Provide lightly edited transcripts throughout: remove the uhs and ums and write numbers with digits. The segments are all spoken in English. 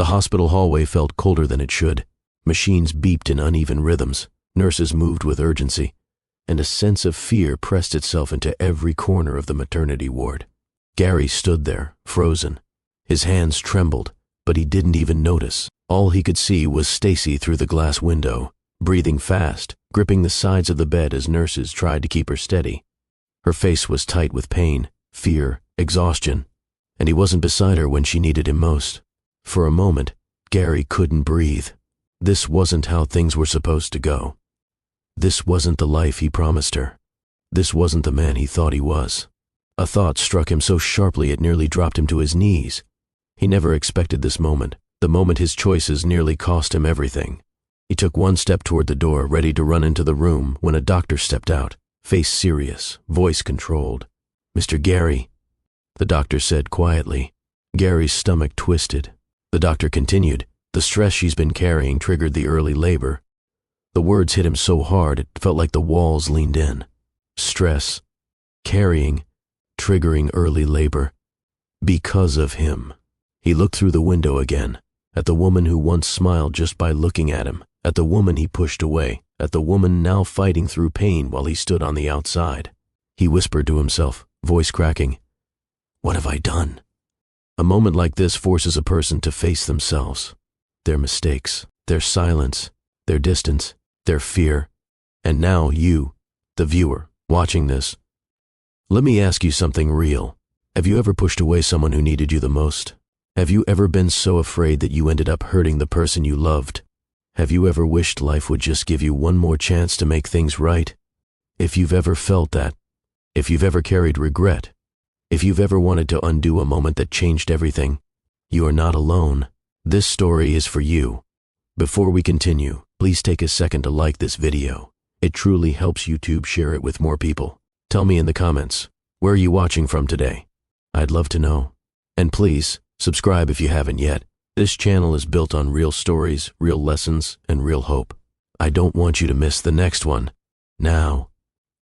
The hospital hallway felt colder than it should. Machines beeped in uneven rhythms, nurses moved with urgency, and a sense of fear pressed itself into every corner of the maternity ward. Gary stood there, frozen. His hands trembled, but he didn't even notice. All he could see was Stacy through the glass window, breathing fast, gripping the sides of the bed as nurses tried to keep her steady. Her face was tight with pain, fear, exhaustion, and he wasn't beside her when she needed him most. For a moment, Gary couldn't breathe. This wasn't how things were supposed to go. This wasn't the life he promised her. This wasn't the man he thought he was. A thought struck him so sharply it nearly dropped him to his knees. He never expected this moment, the moment his choices nearly cost him everything. He took one step toward the door, ready to run into the room, when a doctor stepped out, face serious, voice controlled. "Mr. Gary," the doctor said quietly. Gary's stomach twisted. The doctor continued, "The stress she's been carrying triggered the early labor." The words hit him so hard it felt like the walls leaned in. Stress, carrying, triggering early labor. Because of him. He looked through the window again, at the woman who once smiled just by looking at him, at the woman he pushed away, at the woman now fighting through pain while he stood on the outside. He whispered to himself, voice cracking, "What have I done?" A moment like this forces a person to face themselves, their mistakes, their silence, their distance, their fear, and now you, the viewer, watching this. Let me ask you something real. Have you ever pushed away someone who needed you the most? Have you ever been so afraid that you ended up hurting the person you loved? Have you ever wished life would just give you one more chance to make things right? If you've ever felt that, if you've ever carried regret, if you've ever wanted to undo a moment that changed everything, you are not alone. This story is for you. Before we continue, please take a second to like this video. It truly helps YouTube share it with more people. Tell me in the comments, where are you watching from today? I'd love to know. And please, subscribe if you haven't yet. This channel is built on real stories, real lessons, and real hope. I don't want you to miss the next one. Now,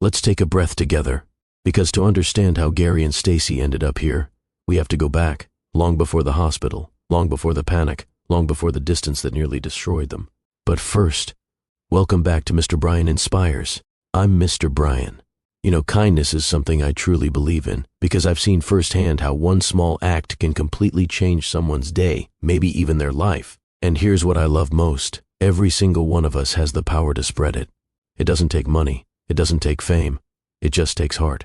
let's take a breath together, because to understand how Gary and Stacy ended up here, we have to go back, long before the hospital, long before the panic, long before the distance that nearly destroyed them. But first, welcome back to Mr. Brian Inspires. I'm Mr. Brian. You know, kindness is something I truly believe in, because I've seen firsthand how one small act can completely change someone's day, maybe even their life. And here's what I love most. Every single one of us has the power to spread it. It doesn't take money. It doesn't take fame. It just takes heart.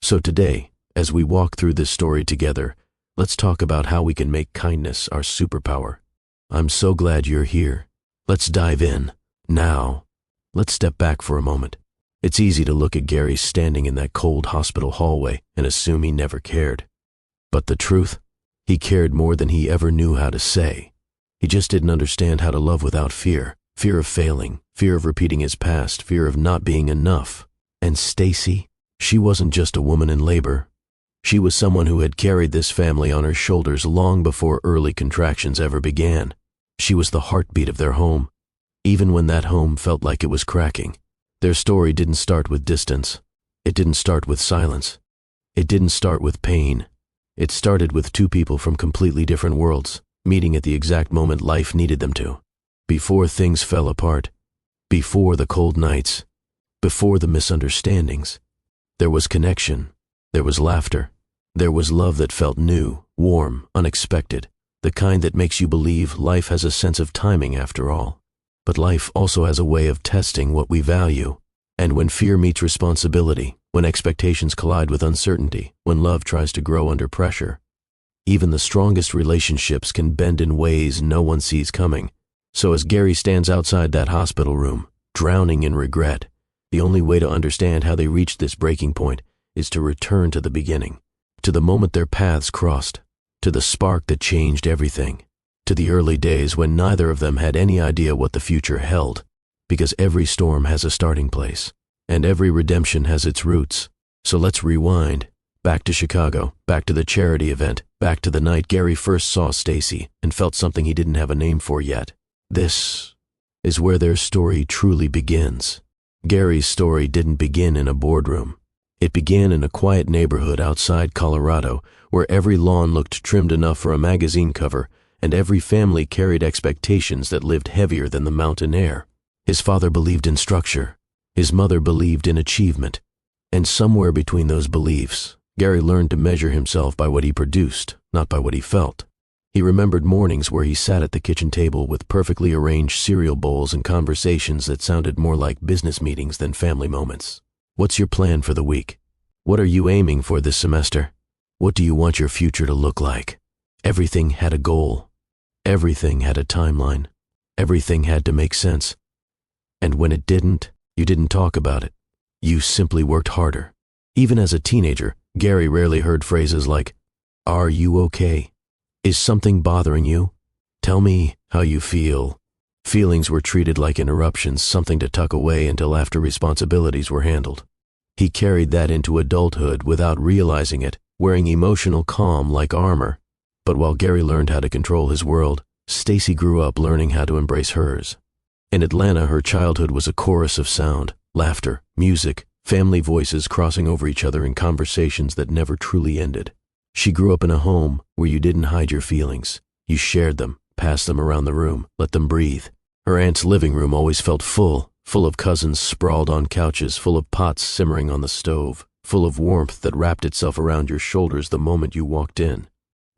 So today, as we walk through this story together, let's talk about how we can make kindness our superpower. I'm so glad you're here. Let's dive in. Now, let's step back for a moment. It's easy to look at Gary standing in that cold hospital hallway and assume he never cared. But the truth? He cared more than he ever knew how to say. He just didn't understand how to love without fear. Fear of failing, fear of repeating his past, fear of not being enough. And Stacy, she wasn't just a woman in labor. She was someone who had carried this family on her shoulders long before early contractions ever began. She was the heartbeat of their home, even when that home felt like it was cracking. Their story didn't start with distance. It didn't start with silence. It didn't start with pain. It started with two people from completely different worlds, meeting at the exact moment life needed them to. Before things fell apart, before the cold nights, before the misunderstandings, there was connection, there was laughter, there was love that felt new, warm, unexpected, the kind that makes you believe life has a sense of timing after all. But life also has a way of testing what we value. And when fear meets responsibility, when expectations collide with uncertainty, when love tries to grow under pressure, even the strongest relationships can bend in ways no one sees coming. So as Gary stands outside that hospital room, drowning in regret, the only way to understand how they reached this breaking point is to return to the beginning, to the moment their paths crossed, to the spark that changed everything. To the early days when neither of them had any idea what the future held, because every storm has a starting place, and every redemption has its roots. So let's rewind, back to Chicago, back to the charity event, back to the night Gary first saw Stacy and felt something he didn't have a name for yet. This is where their story truly begins. Gary's story didn't begin in a boardroom. It began in a quiet neighborhood outside Colorado, where every lawn looked trimmed enough for a magazine cover, and every family carried expectations that lived heavier than the mountain air. His father believed in structure. His mother believed in achievement. And somewhere between those beliefs, Gary learned to measure himself by what he produced, not by what he felt. He remembered mornings where he sat at the kitchen table with perfectly arranged cereal bowls and conversations that sounded more like business meetings than family moments. What's your plan for the week? What are you aiming for this semester? What do you want your future to look like? Everything had a goal. Everything had a timeline. Everything had to make sense. And when it didn't, you didn't talk about it. You simply worked harder. Even as a teenager, Gary rarely heard phrases like, "Are you okay? Is something bothering you? Tell me how you feel." Feelings were treated like interruptions, something to tuck away until after responsibilities were handled. He carried that into adulthood without realizing it, wearing emotional calm like armor. But while Gary learned how to control his world, Stacy grew up learning how to embrace hers. In Atlanta, her childhood was a chorus of sound, laughter, music, family voices crossing over each other in conversations that never truly ended. She grew up in a home where you didn't hide your feelings. You shared them, passed them around the room, let them breathe. Her aunt's living room always felt full of cousins sprawled on couches, full of pots simmering on the stove, full of warmth that wrapped itself around your shoulders the moment you walked in.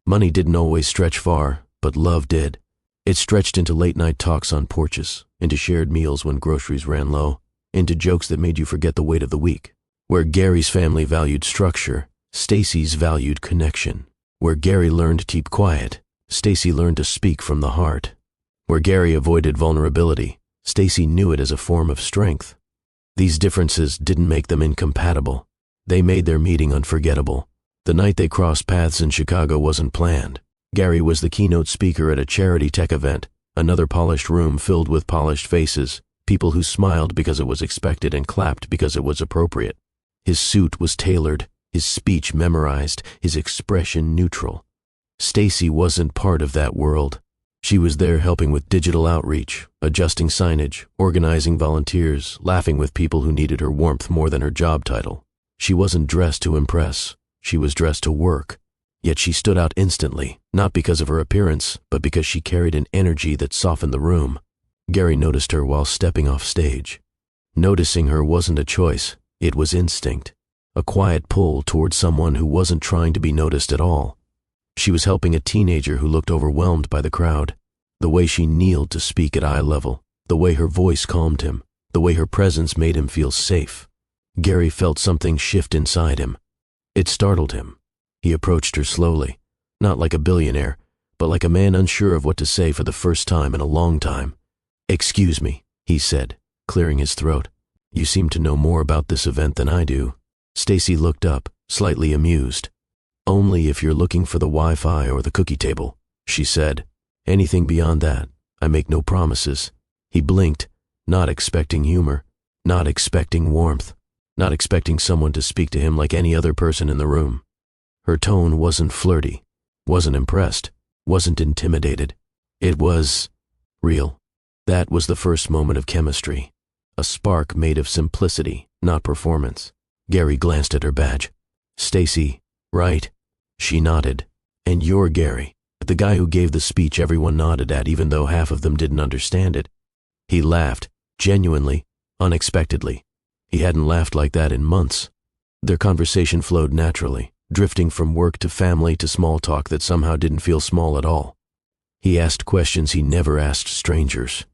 Money didn't always stretch far, but love did. It stretched into late-night talks on porches, into shared meals when groceries ran low, into jokes that made you forget the weight of the week. Where Gary's family valued structure, Stacy's valued connection. Where Gary learned to keep quiet, Stacy learned to speak from the heart. Where Gary avoided vulnerability, Stacy knew it as a form of strength. These differences didn't make them incompatible. They made their meeting unforgettable. The night they crossed paths in Chicago wasn't planned. Gary was the keynote speaker at a charity tech event, another polished room filled with polished faces, people who smiled because it was expected and clapped because it was appropriate. His suit was tailored, his speech memorized, his expression neutral. Stacy wasn't part of that world. She was there helping with digital outreach, adjusting signage, organizing volunteers, laughing with people who needed her warmth more than her job title. She wasn't dressed to impress. She was dressed to work. Yet she stood out instantly, not because of her appearance, but because she carried an energy that softened the room. Gary noticed her while stepping off stage. Noticing her wasn't a choice, it was instinct. A quiet pull towards someone who wasn't trying to be noticed at all. She was helping a teenager who looked overwhelmed by the crowd. The way she kneeled to speak at eye level, the way her voice calmed him, the way her presence made him feel safe. Gary felt something shift inside him. It startled him. He approached her slowly, not like a billionaire, but like a man unsure of what to say for the first time in a long time. "Excuse me," he said, clearing his throat. "You seem to know more about this event than I do." Stacy looked up, slightly amused. "Only if you're looking for the Wi-Fi or the cookie table," she said. "Anything beyond that, I make no promises." He blinked, not expecting humor, not expecting warmth, not expecting someone to speak to him like any other person in the room. Her tone wasn't flirty, wasn't impressed, wasn't intimidated. It was real. That was the first moment of chemistry. A spark made of simplicity, not performance. Gary glanced at her badge. "Stacy, right?" She nodded. "And you're Gary, the guy who gave the speech everyone nodded at even though half of them didn't understand it." He laughed, genuinely, unexpectedly. He hadn't laughed like that in months. Their conversation flowed naturally, drifting from work to family to small talk that somehow didn't feel small at all. He asked questions he never asked strangers.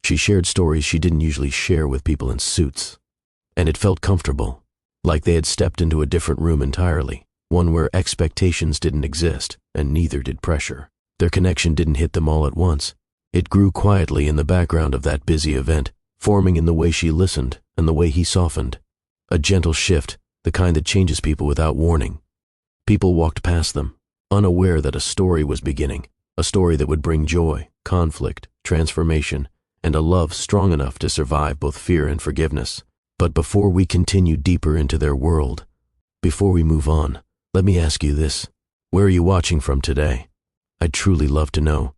She shared stories she didn't usually share with people in suits. And it felt comfortable, like they had stepped into a different room entirely, one where expectations didn't exist, and neither did pressure. Their connection didn't hit them all at once. It grew quietly in the background of that busy event, forming in the way she listened and the way he softened. A gentle shift, the kind that changes people without warning. People walked past them, unaware that a story was beginning, a story that would bring joy, conflict, transformation, and a love strong enough to survive both fear and forgiveness. But before we continue deeper into their world, before we move on, let me ask you this. Where are you watching from today? I'd truly love to know.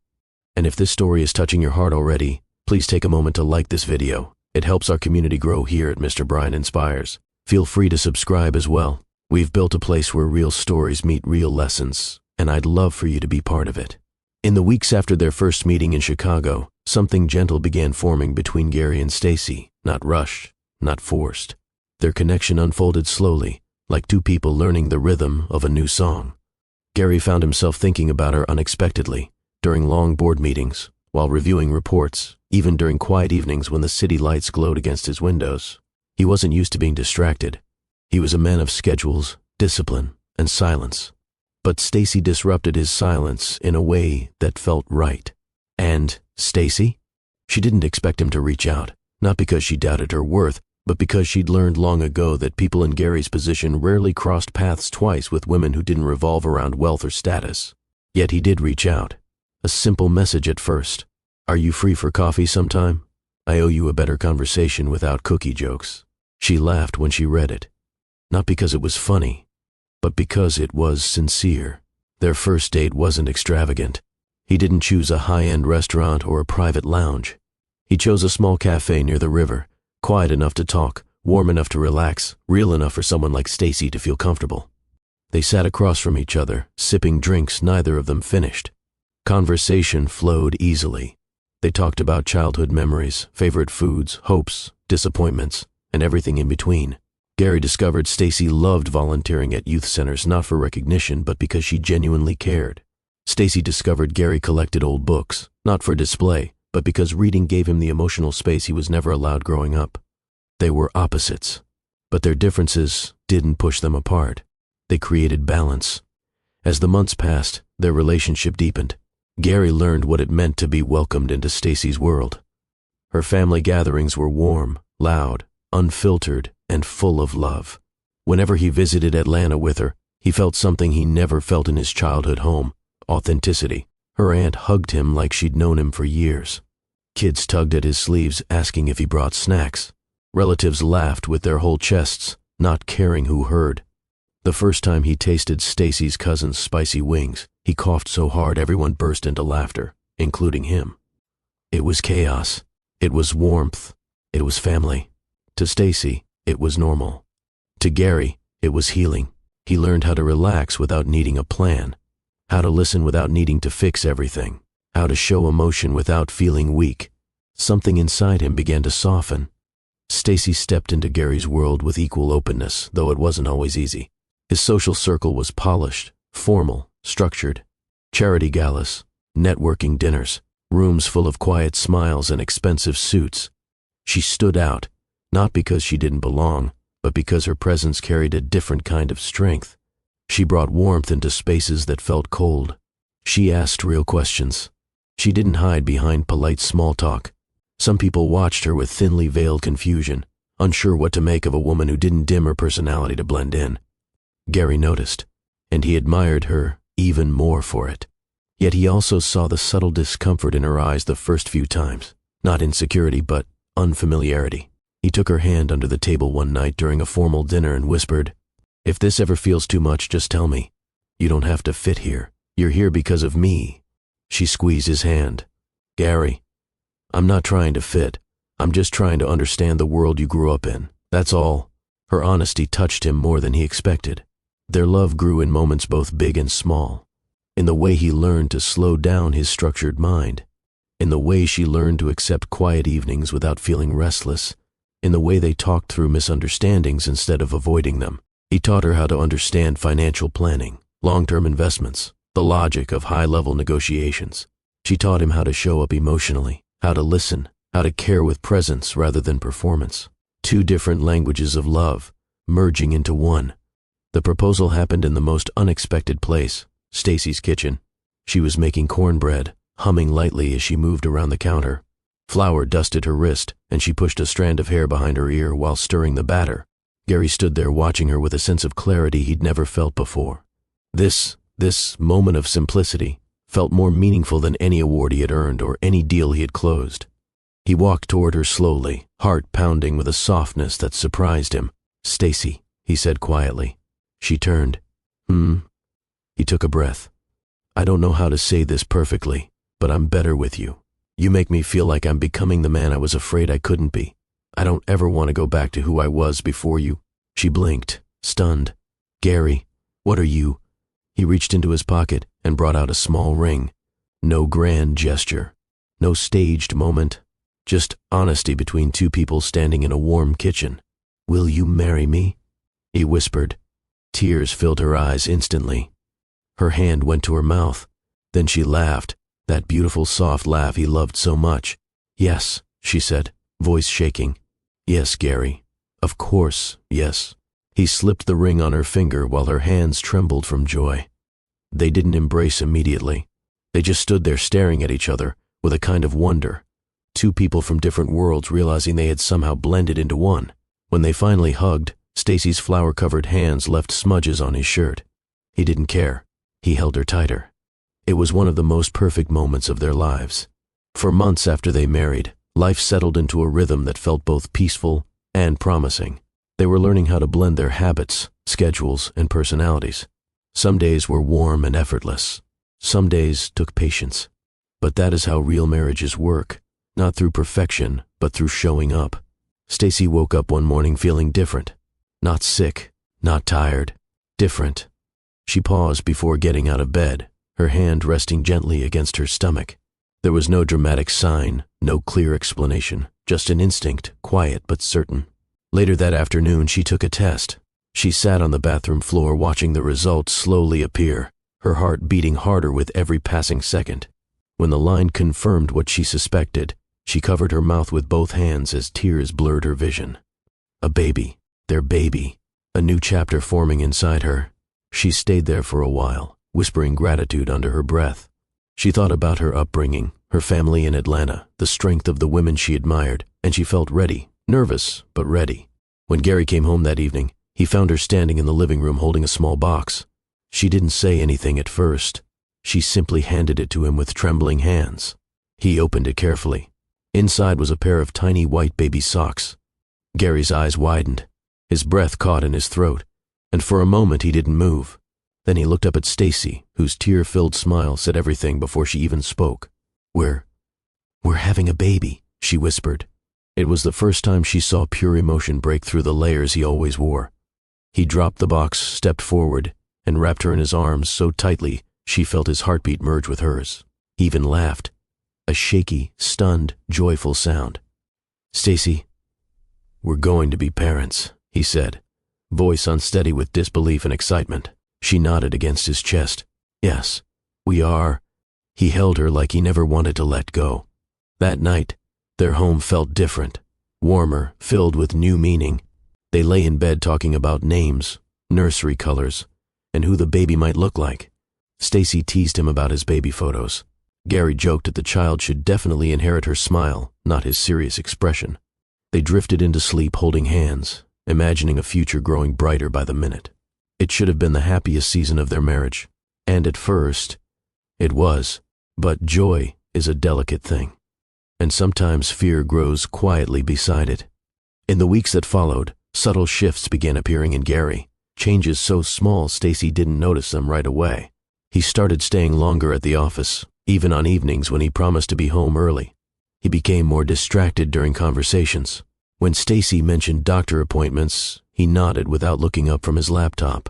And if this story is touching your heart already, please take a moment to like this video. It helps our community grow here at Mr. Brian Inspires. Feel free to subscribe as well. We've built a place where real stories meet real lessons, and I'd love for you to be part of it. In the weeks after their first meeting in Chicago, something gentle began forming between Gary and Stacy, not rushed, not forced. Their connection unfolded slowly, like two people learning the rhythm of a new song. Gary found himself thinking about her unexpectedly, during long board meetings, while reviewing reports, even during quiet evenings when the city lights glowed against his windows. He wasn't used to being distracted. He was a man of schedules, discipline, and silence. But Stacy disrupted his silence in a way that felt right. And Stacy? She didn't expect him to reach out, not because she doubted her worth, but because she'd learned long ago that people in Gary's position rarely crossed paths twice with women who didn't revolve around wealth or status. Yet he did reach out. A simple message at first. Are you free for coffee sometime? I owe you a better conversation without cookie jokes. She laughed when she read it. Not because it was funny, but because it was sincere. Their first date wasn't extravagant. He didn't choose a high-end restaurant or a private lounge. He chose a small cafe near the river, quiet enough to talk, warm enough to relax, real enough for someone like Stacy to feel comfortable. They sat across from each other, sipping drinks neither of them finished. Conversation flowed easily. They talked about childhood memories, favorite foods, hopes, disappointments, and everything in between. Gary discovered Stacy loved volunteering at youth centers not for recognition but because she genuinely cared. Stacy discovered Gary collected old books, not for display, but because reading gave him the emotional space he was never allowed growing up. They were opposites, but their differences didn't push them apart. They created balance. As the months passed, their relationship deepened. Gary learned what it meant to be welcomed into Stacy's world. Her family gatherings were warm, loud, unfiltered, and full of love. Whenever he visited Atlanta with her, he felt something he never felt in his childhood home: authenticity. Her aunt hugged him like she'd known him for years. Kids tugged at his sleeves, asking if he brought snacks. Relatives laughed with their whole chests, not caring who heard. The first time he tasted Stacy's cousin's spicy wings, he coughed so hard everyone burst into laughter, including him. It was chaos. It was warmth. It was family. To Stacy, it was normal. To Gary, it was healing. He learned how to relax without needing a plan, how to listen without needing to fix everything, how to show emotion without feeling weak. Something inside him began to soften. Stacy stepped into Gary's world with equal openness, though it wasn't always easy. His social circle was polished, formal, structured. Charity galas, networking dinners, rooms full of quiet smiles and expensive suits. She stood out, not because she didn't belong, but because her presence carried a different kind of strength. She brought warmth into spaces that felt cold. She asked real questions. She didn't hide behind polite small talk. Some people watched her with thinly veiled confusion, unsure what to make of a woman who didn't dim her personality to blend in. Gary noticed, and he admired her even more for it. Yet he also saw the subtle discomfort in her eyes the first few times. Not insecurity, but unfamiliarity. He took her hand under the table one night during a formal dinner and whispered, "If this ever feels too much, just tell me. You don't have to fit here. You're here because of me." She squeezed his hand. "Gary, I'm not trying to fit. I'm just trying to understand the world you grew up in. That's all." Her honesty touched him more than he expected. Their love grew in moments both big and small. In the way he learned to slow down his structured mind. In the way she learned to accept quiet evenings without feeling restless. In the way they talked through misunderstandings instead of avoiding them. He taught her how to understand financial planning, long-term investments, the logic of high-level negotiations. She taught him how to show up emotionally, how to listen, how to care with presence rather than performance. Two different languages of love, merging into one. The proposal happened in the most unexpected place, Stacy's kitchen. She was making cornbread, humming lightly as she moved around the counter. Flour dusted her wrist, and she pushed a strand of hair behind her ear while stirring the batter. Gary stood there watching her with a sense of clarity he'd never felt before. This moment of simplicity felt more meaningful than any award he had earned or any deal he had closed. He walked toward her slowly, heart pounding with a softness that surprised him. "Stacy," he said quietly. She turned. He took a breath. "I don't know how to say this perfectly, but I'm better with you. You make me feel like I'm becoming the man I was afraid I couldn't be. I don't ever want to go back to who I was before you." She blinked, stunned. "Gary, what are you?" He reached into his pocket and brought out a small ring. No grand gesture, no staged moment, just honesty between two people standing in a warm kitchen. "Will you marry me?" he whispered. Tears filled her eyes instantly. Her hand went to her mouth. Then she laughed, that beautiful soft laugh he loved so much. "Yes," she said, voice shaking. "Yes, Gary. Of course, yes." He slipped the ring on her finger while her hands trembled from joy. They didn't embrace immediately. They just stood there staring at each other with a kind of wonder. Two people from different worlds realizing they had somehow blended into one. When they finally hugged, Stacy's flower-covered hands left smudges on his shirt. He didn't care. He held her tighter. It was one of the most perfect moments of their lives. For months after they married, life settled into a rhythm that felt both peaceful and promising. They were learning how to blend their habits, schedules, and personalities. Some days were warm and effortless. Some days took patience. But that is how real marriages work, not through perfection, but through showing up. Stacy woke up one morning feeling different. Not sick, not tired, different. She paused before getting out of bed, her hand resting gently against her stomach. There was no dramatic sign, no clear explanation, just an instinct, quiet but certain. Later that afternoon, she took a test. She sat on the bathroom floor watching the results slowly appear, her heart beating harder with every passing second. When the line confirmed what she suspected, she covered her mouth with both hands as tears blurred her vision. A baby, their baby, a new chapter forming inside her. She stayed there for a while, whispering gratitude under her breath. She thought about her upbringing, her family in Atlanta, the strength of the women she admired, and she felt ready, nervous, but ready. When Gary came home that evening, he found her standing in the living room holding a small box. She didn't say anything at first. She simply handed it to him with trembling hands. He opened it carefully. Inside was a pair of tiny white baby socks. Gary's eyes widened. His breath caught in his throat, and for a moment he didn't move. Then he looked up at Stacy, whose tear-filled smile said everything before she even spoke. We're having a baby," she whispered. It was the first time she saw pure emotion break through the layers he always wore. He dropped the box, stepped forward, and wrapped her in his arms so tightly she felt his heartbeat merge with hers. He even laughed, a shaky, stunned, joyful sound. "Stacy, we're going to be parents," he said, voice unsteady with disbelief and excitement. She nodded against his chest. "Yes, we are." He held her like he never wanted to let go. That night, their home felt different, warmer, filled with new meaning. They lay in bed talking about names, nursery colors, and who the baby might look like. Stacy teased him about his baby photos. Gary joked that the child should definitely inherit her smile, not his serious expression. They drifted into sleep holding hands, imagining a future growing brighter by the minute. It should have been the happiest season of their marriage, and at first, it was. But joy is a delicate thing, and sometimes fear grows quietly beside it. In the weeks that followed, subtle shifts began appearing in Gary, changes so small Stacy didn't notice them right away. He started staying longer at the office, even on evenings when he promised to be home early. He became more distracted during conversations. When Stacy mentioned doctor appointments, he nodded without looking up from his laptop.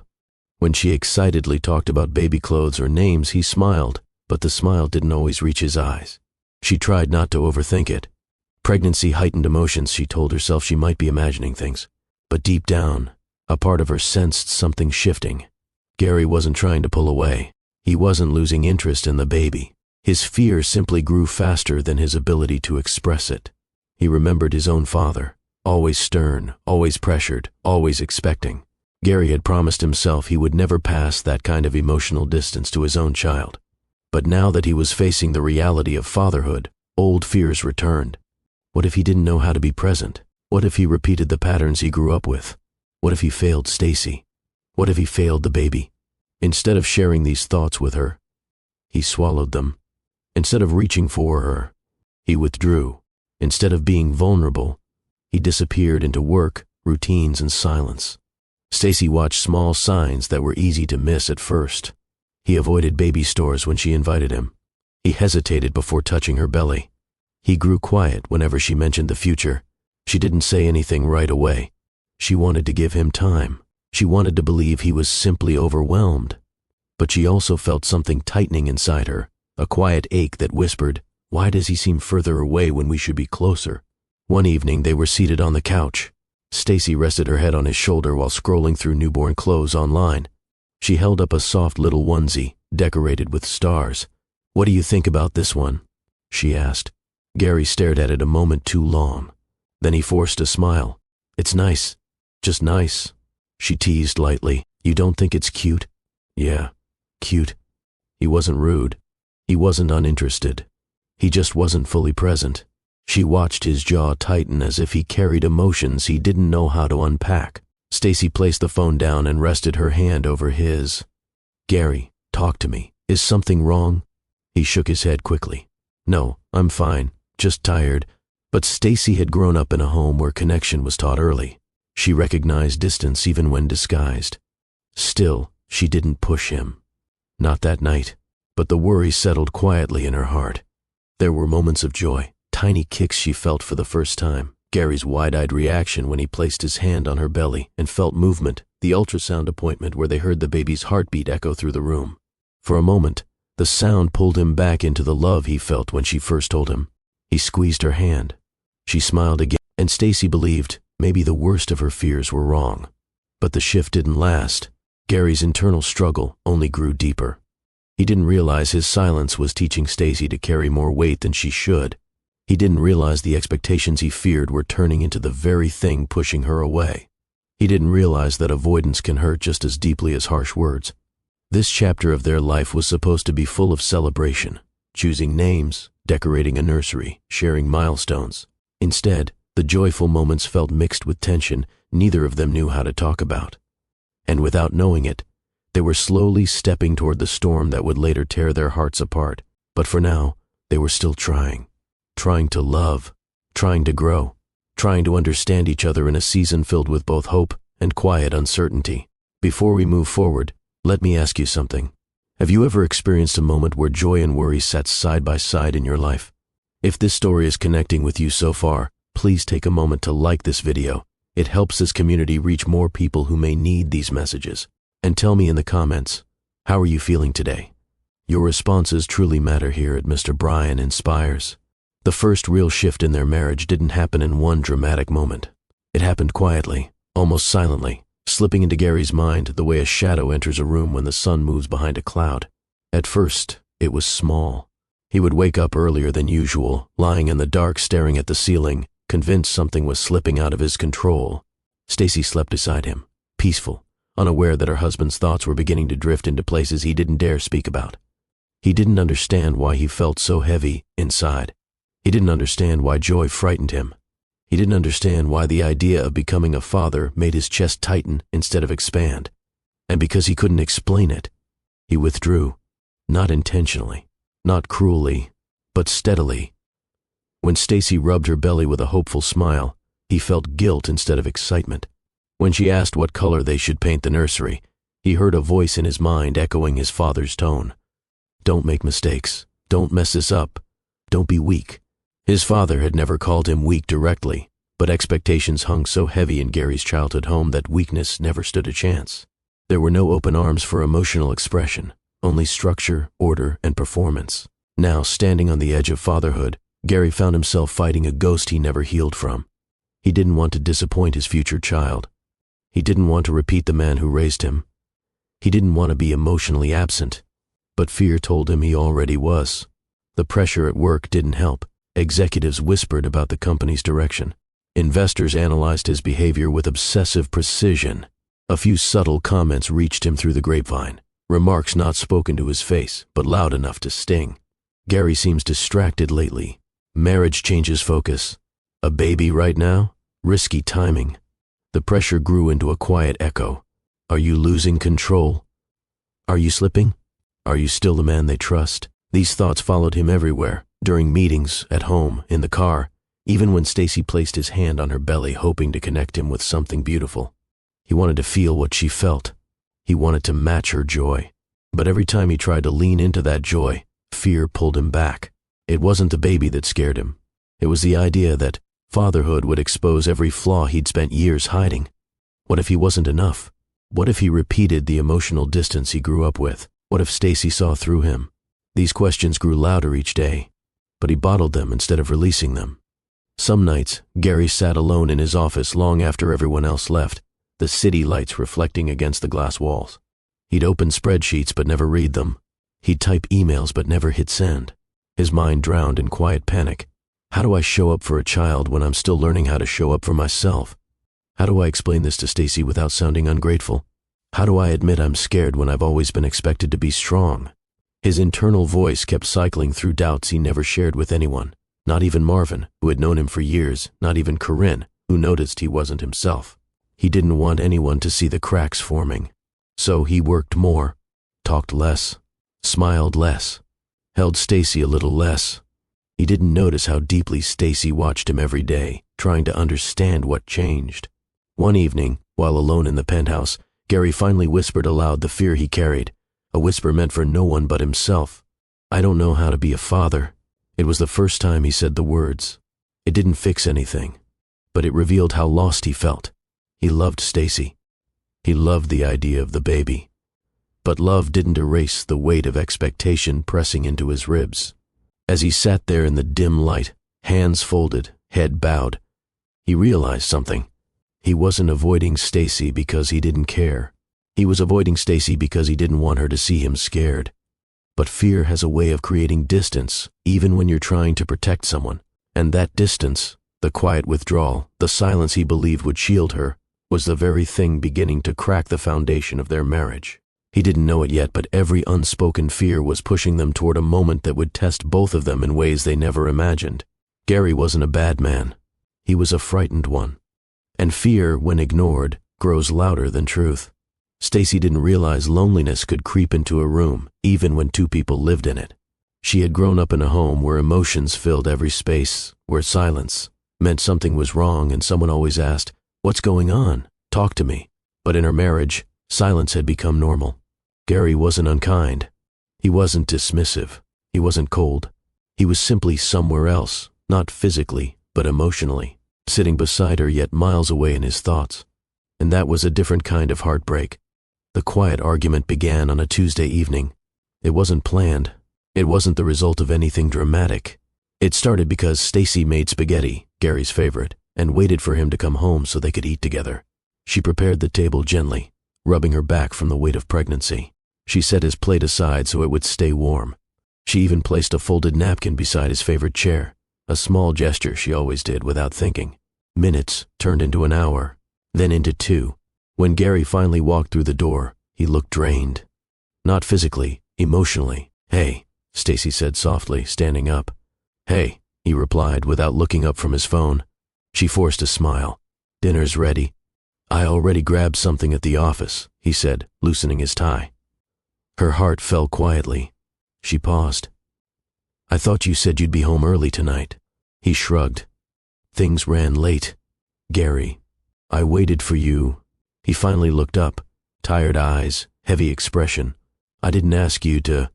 When she excitedly talked about baby clothes or names, he smiled, but the smile didn't always reach his eyes. She tried not to overthink it. Pregnancy heightened emotions, she told herself she might be imagining things. But deep down, a part of her sensed something shifting. Gary wasn't trying to pull away. He wasn't losing interest in the baby. His fear simply grew faster than his ability to express it. He remembered his own father, always stern, always pressured, always expecting. Gary had promised himself he would never pass that kind of emotional distance to his own child. But now that he was facing the reality of fatherhood, old fears returned. What if he didn't know how to be present? What if he repeated the patterns he grew up with? What if he failed Stacy? What if he failed the baby? Instead of sharing these thoughts with her, he swallowed them. Instead of reaching for her, he withdrew. Instead of being vulnerable, he disappeared into work, routines, and silence. Stacy watched small signs that were easy to miss at first. He avoided baby stores when she invited him. He hesitated before touching her belly. He grew quiet whenever she mentioned the future. She didn't say anything right away. She wanted to give him time. She wanted to believe he was simply overwhelmed. But she also felt something tightening inside her, a quiet ache that whispered, "Why does he seem further away when we should be closer?" One evening they were seated on the couch. Stacy rested her head on his shoulder while scrolling through newborn clothes online. She held up a soft little onesie, decorated with stars. "What do you think about this one?" she asked. Gary stared at it a moment too long. Then he forced a smile. "It's nice. Just nice," she teased lightly. "You don't think it's cute?" "Yeah, cute." He wasn't rude. He wasn't uninterested. He just wasn't fully present. She watched his jaw tighten as if he carried emotions he didn't know how to unpack. Stacy placed the phone down and rested her hand over his. "Gary, talk to me. Is something wrong?" He shook his head quickly. "No, I'm fine. Just tired." But Stacy had grown up in a home where connection was taught early. She recognized distance even when disguised. Still, she didn't push him. Not that night, but the worry settled quietly in her heart. There were moments of joy, tiny kicks she felt for the first time. Gary's wide-eyed reaction when he placed his hand on her belly and felt movement, the ultrasound appointment where they heard the baby's heartbeat echo through the room. For a moment, the sound pulled him back into the love he felt when she first told him. He squeezed her hand. She smiled again, and Stacy believed maybe the worst of her fears were wrong. But the shift didn't last. Gary's internal struggle only grew deeper. He didn't realize his silence was teaching Stacy to carry more weight than she should. He didn't realize the expectations he feared were turning into the very thing pushing her away. He didn't realize that avoidance can hurt just as deeply as harsh words. This chapter of their life was supposed to be full of celebration, choosing names, decorating a nursery, sharing milestones. Instead, the joyful moments felt mixed with tension neither of them knew how to talk about. And without knowing it, they were slowly stepping toward the storm that would later tear their hearts apart. But for now, they were still trying to love, trying to grow, trying to understand each other in a season filled with both hope and quiet uncertainty. Before we move forward, let me ask you something. Have you ever experienced a moment where joy and worry sat side by side in your life? If this story is connecting with you so far, please take a moment to like this video. It helps this community reach more people who may need these messages. And tell me in the comments, how are you feeling today? Your responses truly matter here at Mr. Brian Inspires. The first real shift in their marriage didn't happen in one dramatic moment. It happened quietly, almost silently, slipping into Gary's mind the way a shadow enters a room when the sun moves behind a cloud. At first, it was small. He would wake up earlier than usual, lying in the dark staring at the ceiling, convinced something was slipping out of his control. Stacy slept beside him, peaceful, unaware that her husband's thoughts were beginning to drift into places he didn't dare speak about. He didn't understand why he felt so heavy inside. He didn't understand why joy frightened him. He didn't understand why the idea of becoming a father made his chest tighten instead of expand. And because he couldn't explain it, he withdrew, not intentionally, not cruelly, but steadily. When Stacy rubbed her belly with a hopeful smile, he felt guilt instead of excitement. When she asked what color they should paint the nursery, he heard a voice in his mind echoing his father's tone. "Don't make mistakes. Don't mess this up. Don't be weak." His father had never called him weak directly, but expectations hung so heavy in Gary's childhood home that weakness never stood a chance. There were no open arms for emotional expression, only structure, order, and performance. Now, standing on the edge of fatherhood, Gary found himself fighting a ghost he never healed from. He didn't want to disappoint his future child. He didn't want to repeat the man who raised him. He didn't want to be emotionally absent, but fear told him he already was. The pressure at work didn't help. Executives whispered about the company's direction. Investors analyzed his behavior with obsessive precision. A few subtle comments reached him through the grapevine, remarks not spoken to his face, but loud enough to sting. Gary seems distracted lately. Marriage changes focus. A baby right now? Risky timing. The pressure grew into a quiet echo. Are you losing control? Are you slipping? Are you still the man they trust? These thoughts followed him everywhere, during meetings, at home, in the car, even when Stacy placed his hand on her belly hoping to connect him with something beautiful. He wanted to feel what she felt. He wanted to match her joy. But every time he tried to lean into that joy, fear pulled him back. It wasn't the baby that scared him. It was the idea that fatherhood would expose every flaw he'd spent years hiding. What if he wasn't enough? What if he repeated the emotional distance he grew up with? What if Stacy saw through him? These questions grew louder each day, but he bottled them instead of releasing them. Some nights, Gary sat alone in his office long after everyone else left, the city lights reflecting against the glass walls. He'd open spreadsheets but never read them. He'd type emails but never hit send. His mind drowned in quiet panic. How do I show up for a child when I'm still learning how to show up for myself? How do I explain this to Stacy without sounding ungrateful? How do I admit I'm scared when I've always been expected to be strong? His internal voice kept cycling through doubts he never shared with anyone. Not even Marvin, who had known him for years, not even Corinne, who noticed he wasn't himself. He didn't want anyone to see the cracks forming. So he worked more, talked less, smiled less, held Stacy a little less. He didn't notice how deeply Stacy watched him every day, trying to understand what changed. One evening, while alone in the penthouse, Gary finally whispered aloud the fear he carried, a whisper meant for no one but himself. I don't know how to be a father. It was the first time he said the words. It didn't fix anything, but it revealed how lost he felt. He loved Stacy. He loved the idea of the baby. But love didn't erase the weight of expectation pressing into his ribs. As he sat there in the dim light, hands folded, head bowed, he realized something. He wasn't avoiding Stacy because he didn't care. He was avoiding Stacy because he didn't want her to see him scared. But fear has a way of creating distance, even when you're trying to protect someone. And that distance, the quiet withdrawal, the silence he believed would shield her, was the very thing beginning to crack the foundation of their marriage. He didn't know it yet, but every unspoken fear was pushing them toward a moment that would test both of them in ways they never imagined. Gary wasn't a bad man. He was a frightened one. And fear, when ignored, grows louder than truth. Stacy didn't realize loneliness could creep into a room, even when two people lived in it. She had grown up in a home where emotions filled every space, where silence meant something was wrong and someone always asked, "What's going on? Talk to me." But in her marriage, silence had become normal. Gary wasn't unkind. He wasn't dismissive. He wasn't cold. He was simply somewhere else, not physically, but emotionally, sitting beside her yet miles away in his thoughts. And that was a different kind of heartbreak. The quiet argument began on a Tuesday evening. It wasn't planned. It wasn't the result of anything dramatic. It started because Stacy made spaghetti, Gary's favorite, and waited for him to come home so they could eat together. She prepared the table gently, rubbing her back from the weight of pregnancy. She set his plate aside so it would stay warm. She even placed a folded napkin beside his favorite chair, a small gesture she always did without thinking. Minutes turned into an hour, then into 2. When Gary finally walked through the door, he looked drained. Not physically, emotionally. "Hey," Stacy said softly, standing up. "Hey," he replied without looking up from his phone. She forced a smile. "Dinner's ready." "I already grabbed something at the office," he said, loosening his tie. Her heart fell quietly. She paused. "I thought you said you'd be home early tonight." He shrugged. "Things ran late. Gary, I waited for you." He finally looked up, tired eyes, heavy expression. "I didn't ask you to—"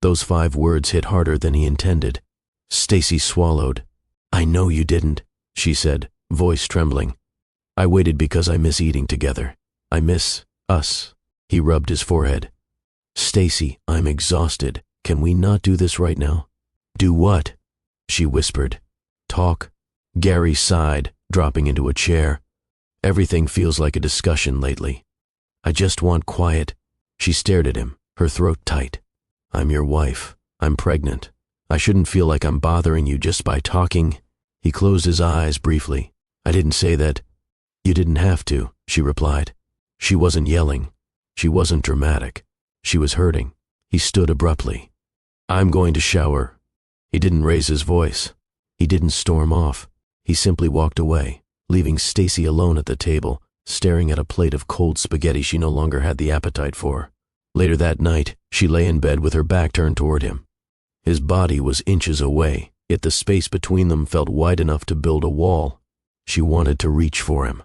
Those 5 words hit harder than he intended. Stacy swallowed. "I know you didn't," she said, voice trembling. "I waited because I miss eating together. I miss us." He rubbed his forehead. "Stacy, I'm exhausted. Can we not do this right now?" "Do what?" she whispered. "Talk." Gary sighed, dropping into a chair. "Everything feels like a discussion lately. I just want quiet." She stared at him, her throat tight. "I'm your wife. I'm pregnant. I shouldn't feel like I'm bothering you just by talking." He closed his eyes briefly. "I didn't say that." "You didn't have to," she replied. She wasn't yelling. She wasn't dramatic. She was hurting. He stood abruptly. "I'm going to shower." He didn't raise his voice. He didn't storm off. He simply walked away, leaving Stacy alone at the table, staring at a plate of cold spaghetti she no longer had the appetite for. Later that night, she lay in bed with her back turned toward him. His body was inches away, yet the space between them felt wide enough to build a wall. She wanted to reach for him.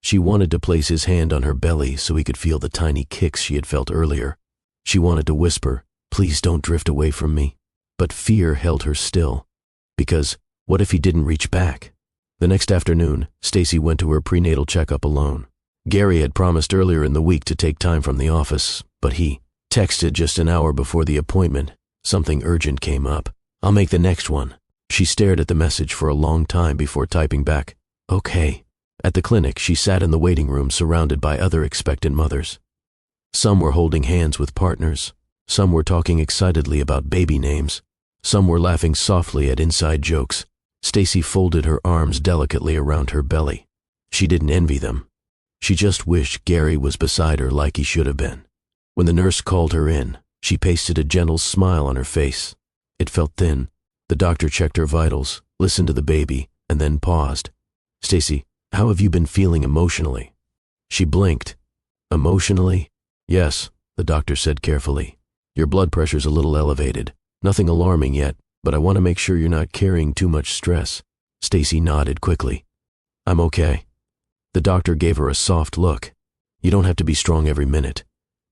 She wanted to place his hand on her belly so he could feel the tiny kicks she had felt earlier. She wanted to whisper, "Please don't drift away from me." But fear held her still. Because what if he didn't reach back? The next afternoon, Stacy went to her prenatal checkup alone. Gary had promised earlier in the week to take time from the office, but he texted just an hour before the appointment, Something urgent came up. "I'll make the next one." She stared at the message for a long time before typing back, "Okay." At the clinic, she sat in the waiting room surrounded by other expectant mothers. Some were holding hands with partners. Some were talking excitedly about baby names. Some were laughing softly at inside jokes. Stacy folded her arms delicately around her belly. She didn't envy them. She just wished Gary was beside her like he should have been. When the nurse called her in, she pasted a gentle smile on her face. It felt thin. The doctor checked her vitals, listened to the baby, and then paused. "Stacy, how have you been feeling emotionally?" She blinked. "Emotionally?" "Yes," the doctor said carefully. "Your blood pressure's a little elevated. Nothing alarming yet, but I want to make sure you're not carrying too much stress." Stacy nodded quickly. "I'm okay." The doctor gave her a soft look. "You don't have to be strong every minute.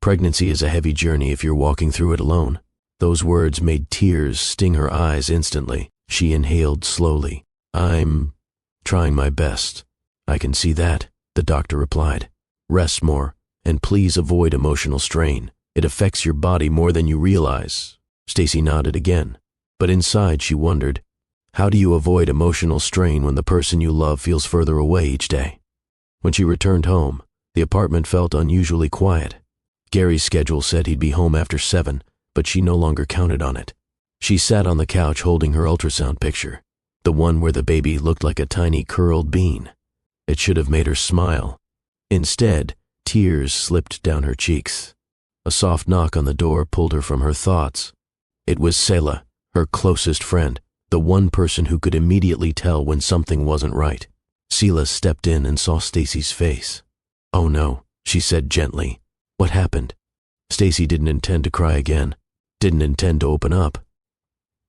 Pregnancy is a heavy journey if you're walking through it alone." Those words made tears sting her eyes instantly. She inhaled slowly. "I'm trying my best." "I can see that," the doctor replied. "Rest more, and please avoid emotional strain. It affects your body more than you realize." Stacy nodded again, but inside she wondered, how do you avoid emotional strain when the person you love feels further away each day? When she returned home, the apartment felt unusually quiet. Gary's schedule said he'd be home after 7, but she no longer counted on it. She sat on the couch holding her ultrasound picture, the one where the baby looked like a tiny curled bean. It should have made her smile. Instead, tears slipped down her cheeks. A soft knock on the door pulled her from her thoughts. It was Selah, her closest friend, the one person who could immediately tell when something wasn't right. Selah stepped in and saw Stacy's face. "Oh no," she said gently. "What happened?" Stacy didn't intend to cry again, didn't intend to open up.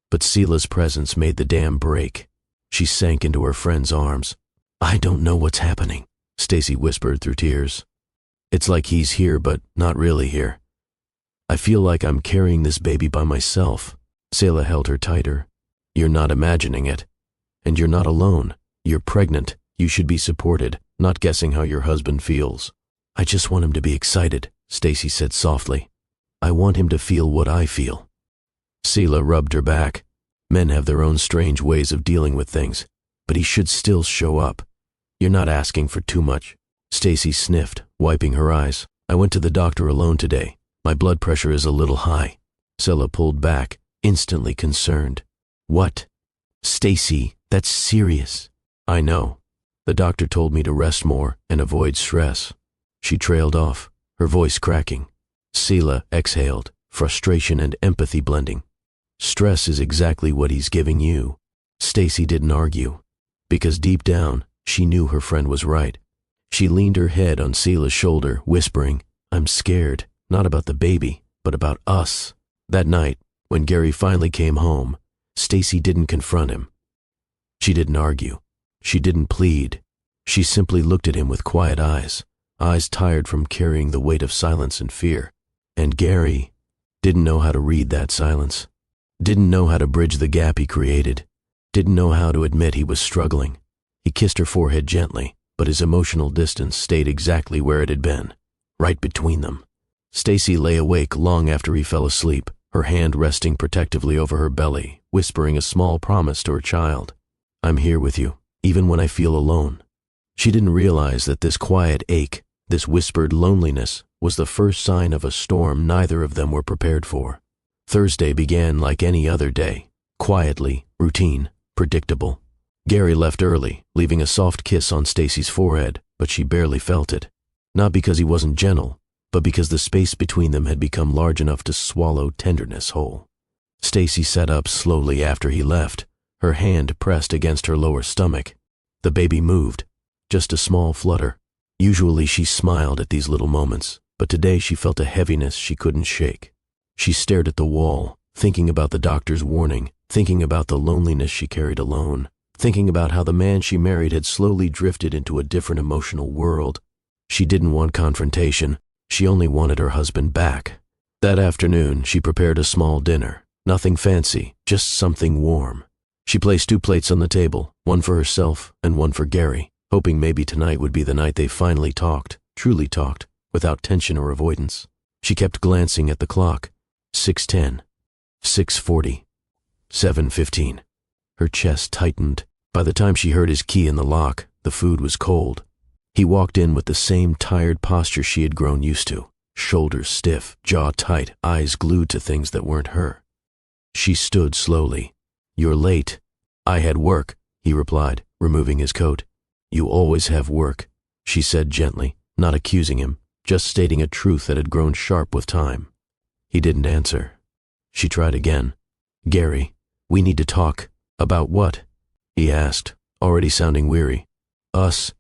But Selah's presence made the dam break. She sank into her friend's arms. "I don't know what's happening," Stacy whispered through tears. "It's like he's here, but not really here. I feel like I'm carrying this baby by myself." Selah held her tighter. "You're not imagining it. And you're not alone. You're pregnant. You should be supported, not guessing how your husband feels." "I just want him to be excited," Stacy said softly. "I want him to feel what I feel." Selah rubbed her back. Men have their own strange ways of dealing with things, but he should still show up. "You're not asking for too much." Stacy sniffed, wiping her eyes. "I went to the doctor alone today. My blood pressure is a little high." Selah pulled back, instantly concerned. "What?" "Stacy, that's serious." "I know. The doctor told me to rest more and avoid stress." She trailed off, her voice cracking. Selah exhaled, frustration and empathy blending. "Stress is exactly what he's giving you." Stacy didn't argue, because deep down, she knew her friend was right. She leaned her head on Selah's shoulder, whispering, "I'm scared, not about the baby, but about us." That night, when Gary finally came home, Stacy didn't confront him. She didn't argue. She didn't plead. She simply looked at him with quiet eyes tired from carrying the weight of silence and fear. And Gary didn't know how to read that silence, didn't know how to bridge the gap he created, didn't know how to admit he was struggling. He kissed her forehead gently, but his emotional distance stayed exactly where it had been, right between them. Stacy lay awake long after he fell asleep, her hand resting protectively over her belly, whispering a small promise to her child. "I'm here with you, even when I feel alone." She didn't realize that this quiet ache, this whispered loneliness, was the first sign of a storm neither of them were prepared for. Thursday began like any other day, quietly, routine, predictable. Gary left early, leaving a soft kiss on Stacy's forehead, but she barely felt it. Not because he wasn't gentle, but because the space between them had become large enough to swallow tenderness whole. Stacy sat up slowly after he left, her hand pressed against her lower stomach. The baby moved, just a small flutter. Usually she smiled at these little moments, but today she felt a heaviness she couldn't shake. She stared at the wall, thinking about the doctor's warning, thinking about the loneliness she carried alone, thinking about how the man she married had slowly drifted into a different emotional world. She didn't want confrontation. She only wanted her husband back. That afternoon, she prepared a small dinner. Nothing fancy, just something warm. She placed 2 plates on the table, one for herself and one for Gary, hoping maybe tonight would be the night they finally talked, truly talked, without tension or avoidance. She kept glancing at the clock. 6:10. 6:40. 7:15. Her chest tightened. By the time she heard his key in the lock, the food was cold. He walked in with the same tired posture she had grown used to, shoulders stiff, jaw tight, eyes glued to things that weren't her. She stood slowly. "You're late." "I had work," he replied, removing his coat. "You always have work," she said gently, not accusing him, just stating a truth that had grown sharp with time. He didn't answer. She tried again. "Gary, we need to talk." "About what?" he asked, already sounding weary. "Us."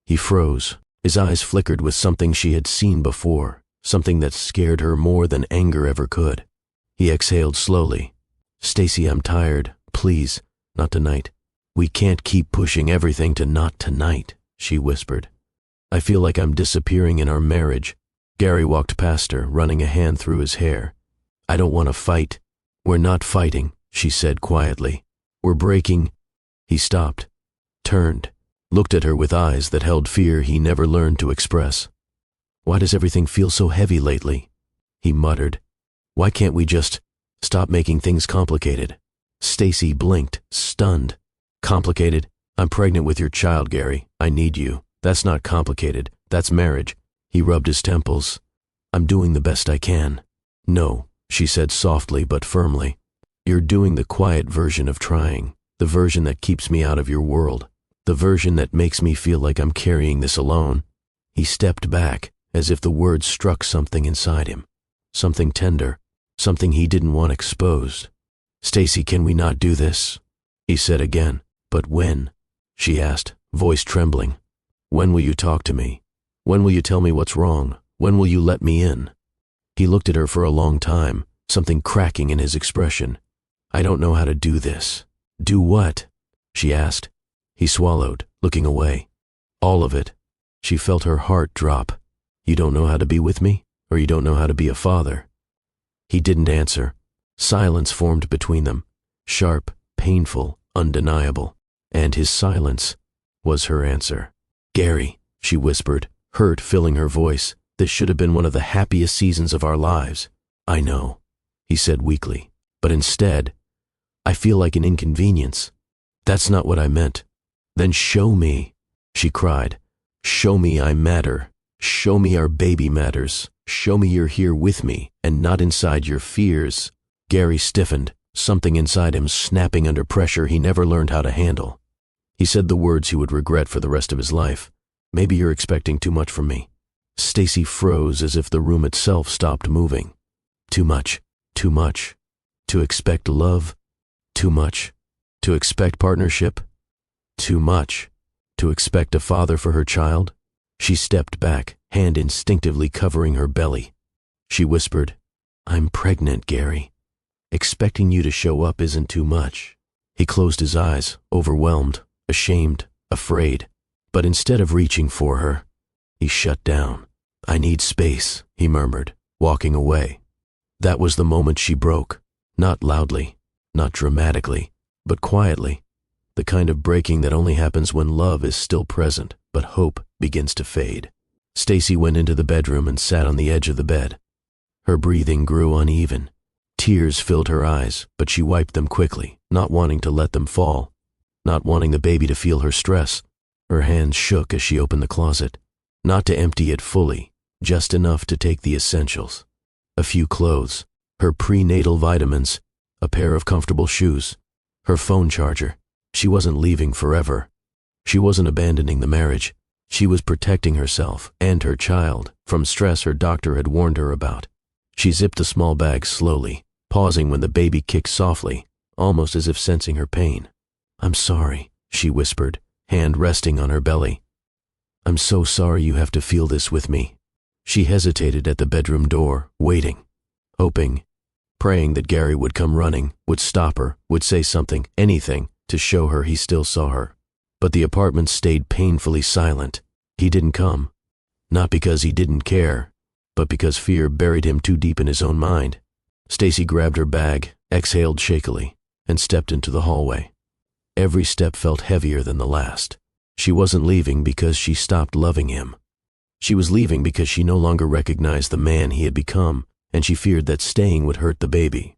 He froze. His eyes flickered with something she had seen before, something that scared her more than anger ever could. He exhaled slowly. "Stacy, I'm tired. Please, not tonight." "We can't keep pushing everything to not tonight," she whispered. "I feel like I'm disappearing in our marriage." Gary walked past her, running a hand through his hair. "I don't want to fight." "We're not fighting," she said quietly. "We're breaking." He stopped, turned, looked at her with eyes that held fear he never learned to express. "Why does everything feel so heavy lately?" he muttered. "Why can't we just stop making things complicated?" Stacy blinked, stunned. "Complicated? I'm pregnant with your child, Gary. I need you. That's not complicated. That's marriage." He rubbed his temples. "I'm doing the best I can." "No," she said softly but firmly. "You're doing the quiet version of trying, the version that keeps me out of your world, the version that makes me feel like I'm carrying this alone." He stepped back, as if the words struck something inside him, something tender, something he didn't want exposed. "Stacy, can we not do this?" he said again. "But when?" she asked, voice trembling. "When will you talk to me? When will you tell me what's wrong? When will you let me in?" He looked at her for a long time, something cracking in his expression. "I don't know how to do this." "Do what?" she asked. He swallowed, looking away. "All of it." She felt her heart drop. "You don't know how to be with me? Or you don't know how to be a father?" He didn't answer. Silence formed between them, sharp, painful, undeniable. And his silence was her answer. "Gary," she whispered, hurt filling her voice, "this should have been one of the happiest seasons of our lives." "I know," he said weakly, "but instead, I feel like an inconvenience." "That's not what I meant." "Then show me," she cried. "Show me I matter. Show me our baby matters. Show me you're here with me and not inside your fears." Gary stiffened, something inside him snapping under pressure he never learned how to handle. He said the words he would regret for the rest of his life. "Maybe you're expecting too much from me." Stacy froze as if the room itself stopped moving. Too much, too much. To expect love? Too much. To expect partnership? Too much. To expect a father for her child? She stepped back, hand instinctively covering her belly. She whispered, "I'm pregnant, Gary. Expecting you to show up isn't too much." He closed his eyes, overwhelmed, ashamed, afraid. But instead of reaching for her, he shut down. "I need space," he murmured, walking away. That was the moment she broke. Not loudly, not dramatically, but quietly. The kind of breaking that only happens when love is still present, but hope begins to fade. Stacy went into the bedroom and sat on the edge of the bed. Her breathing grew uneven. Tears filled her eyes, but she wiped them quickly, not wanting to let them fall, not wanting the baby to feel her stress. Her hands shook as she opened the closet, not to empty it fully, just enough to take the essentials. A few clothes, her prenatal vitamins, a pair of comfortable shoes, her phone charger. She wasn't leaving forever. She wasn't abandoning the marriage. She was protecting herself and her child from stress her doctor had warned her about. She zipped the small bag slowly, pausing when the baby kicked softly, almost as if sensing her pain. "I'm sorry," she whispered, hand resting on her belly. "I'm so sorry you have to feel this with me." She hesitated at the bedroom door, waiting, hoping, praying that Gary would come running, would stop her, would say something, anything, to show her he still saw her. But the apartment stayed painfully silent. He didn't come. Not because he didn't care, but because fear buried him too deep in his own mind. Stacy grabbed her bag, exhaled shakily, and stepped into the hallway. Every step felt heavier than the last. She wasn't leaving because she stopped loving him. She was leaving because she no longer recognized the man he had become, and she feared that staying would hurt the baby.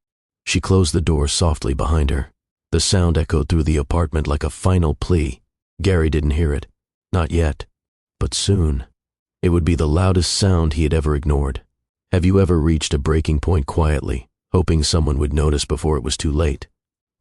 She closed the door softly behind her. The sound echoed through the apartment like a final plea. Gary didn't hear it. Not yet. But soon. It would be the loudest sound he had ever ignored. Have you ever reached a breaking point quietly, hoping someone would notice before it was too late?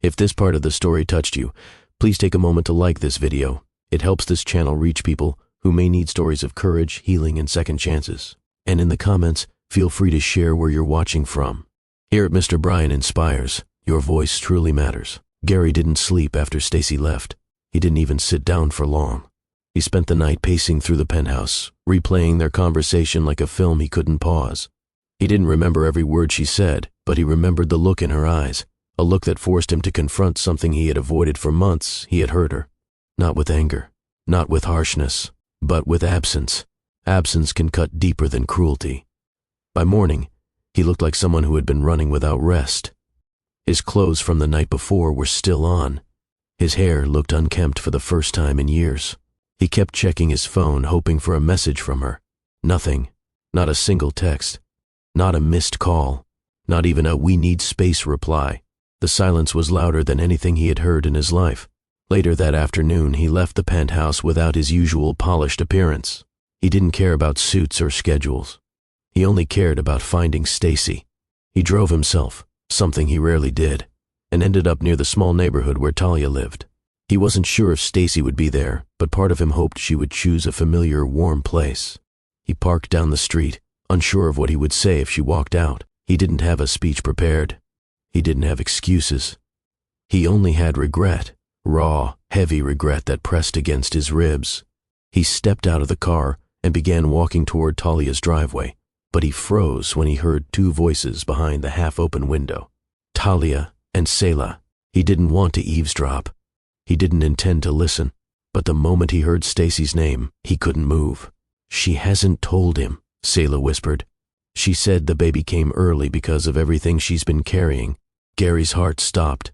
If this part of the story touched you, please take a moment to like this video. It helps this channel reach people who may need stories of courage, healing, and second chances. And in the comments, feel free to share where you're watching from. Here at Mr. Brian Inspires, your voice truly matters. Gary didn't sleep after Stacy left. He didn't even sit down for long. He spent the night pacing through the penthouse, replaying their conversation like a film he couldn't pause. He didn't remember every word she said, but he remembered the look in her eyes, a look that forced him to confront something he had avoided for months. He had hurt her. Not with anger, not with harshness, but with absence. Absence can cut deeper than cruelty. By morning, he looked like someone who had been running without rest. His clothes from the night before were still on. His hair looked unkempt for the first time in years. He kept checking his phone, hoping for a message from her. Nothing. Not a single text. Not a missed call. Not even a "we need space" reply. The silence was louder than anything he had heard in his life. Later that afternoon, he left the penthouse without his usual polished appearance. He didn't care about suits or schedules. He only cared about finding Stacy. He drove himself, something he rarely did, and ended up near the small neighborhood where Talia lived. He wasn't sure if Stacy would be there, but part of him hoped she would choose a familiar, warm place. He parked down the street, unsure of what he would say if she walked out. He didn't have a speech prepared. He didn't have excuses. He only had regret, raw, heavy regret that pressed against his ribs. He stepped out of the car and began walking toward Talia's driveway, but he froze when he heard two voices behind the half-open window. Talia and Selah. He didn't want to eavesdrop. He didn't intend to listen, but the moment he heard Stacy's name, he couldn't move. "She hasn't told him," Selah whispered. "She said the baby came early because of everything she's been carrying." Gary's heart stopped.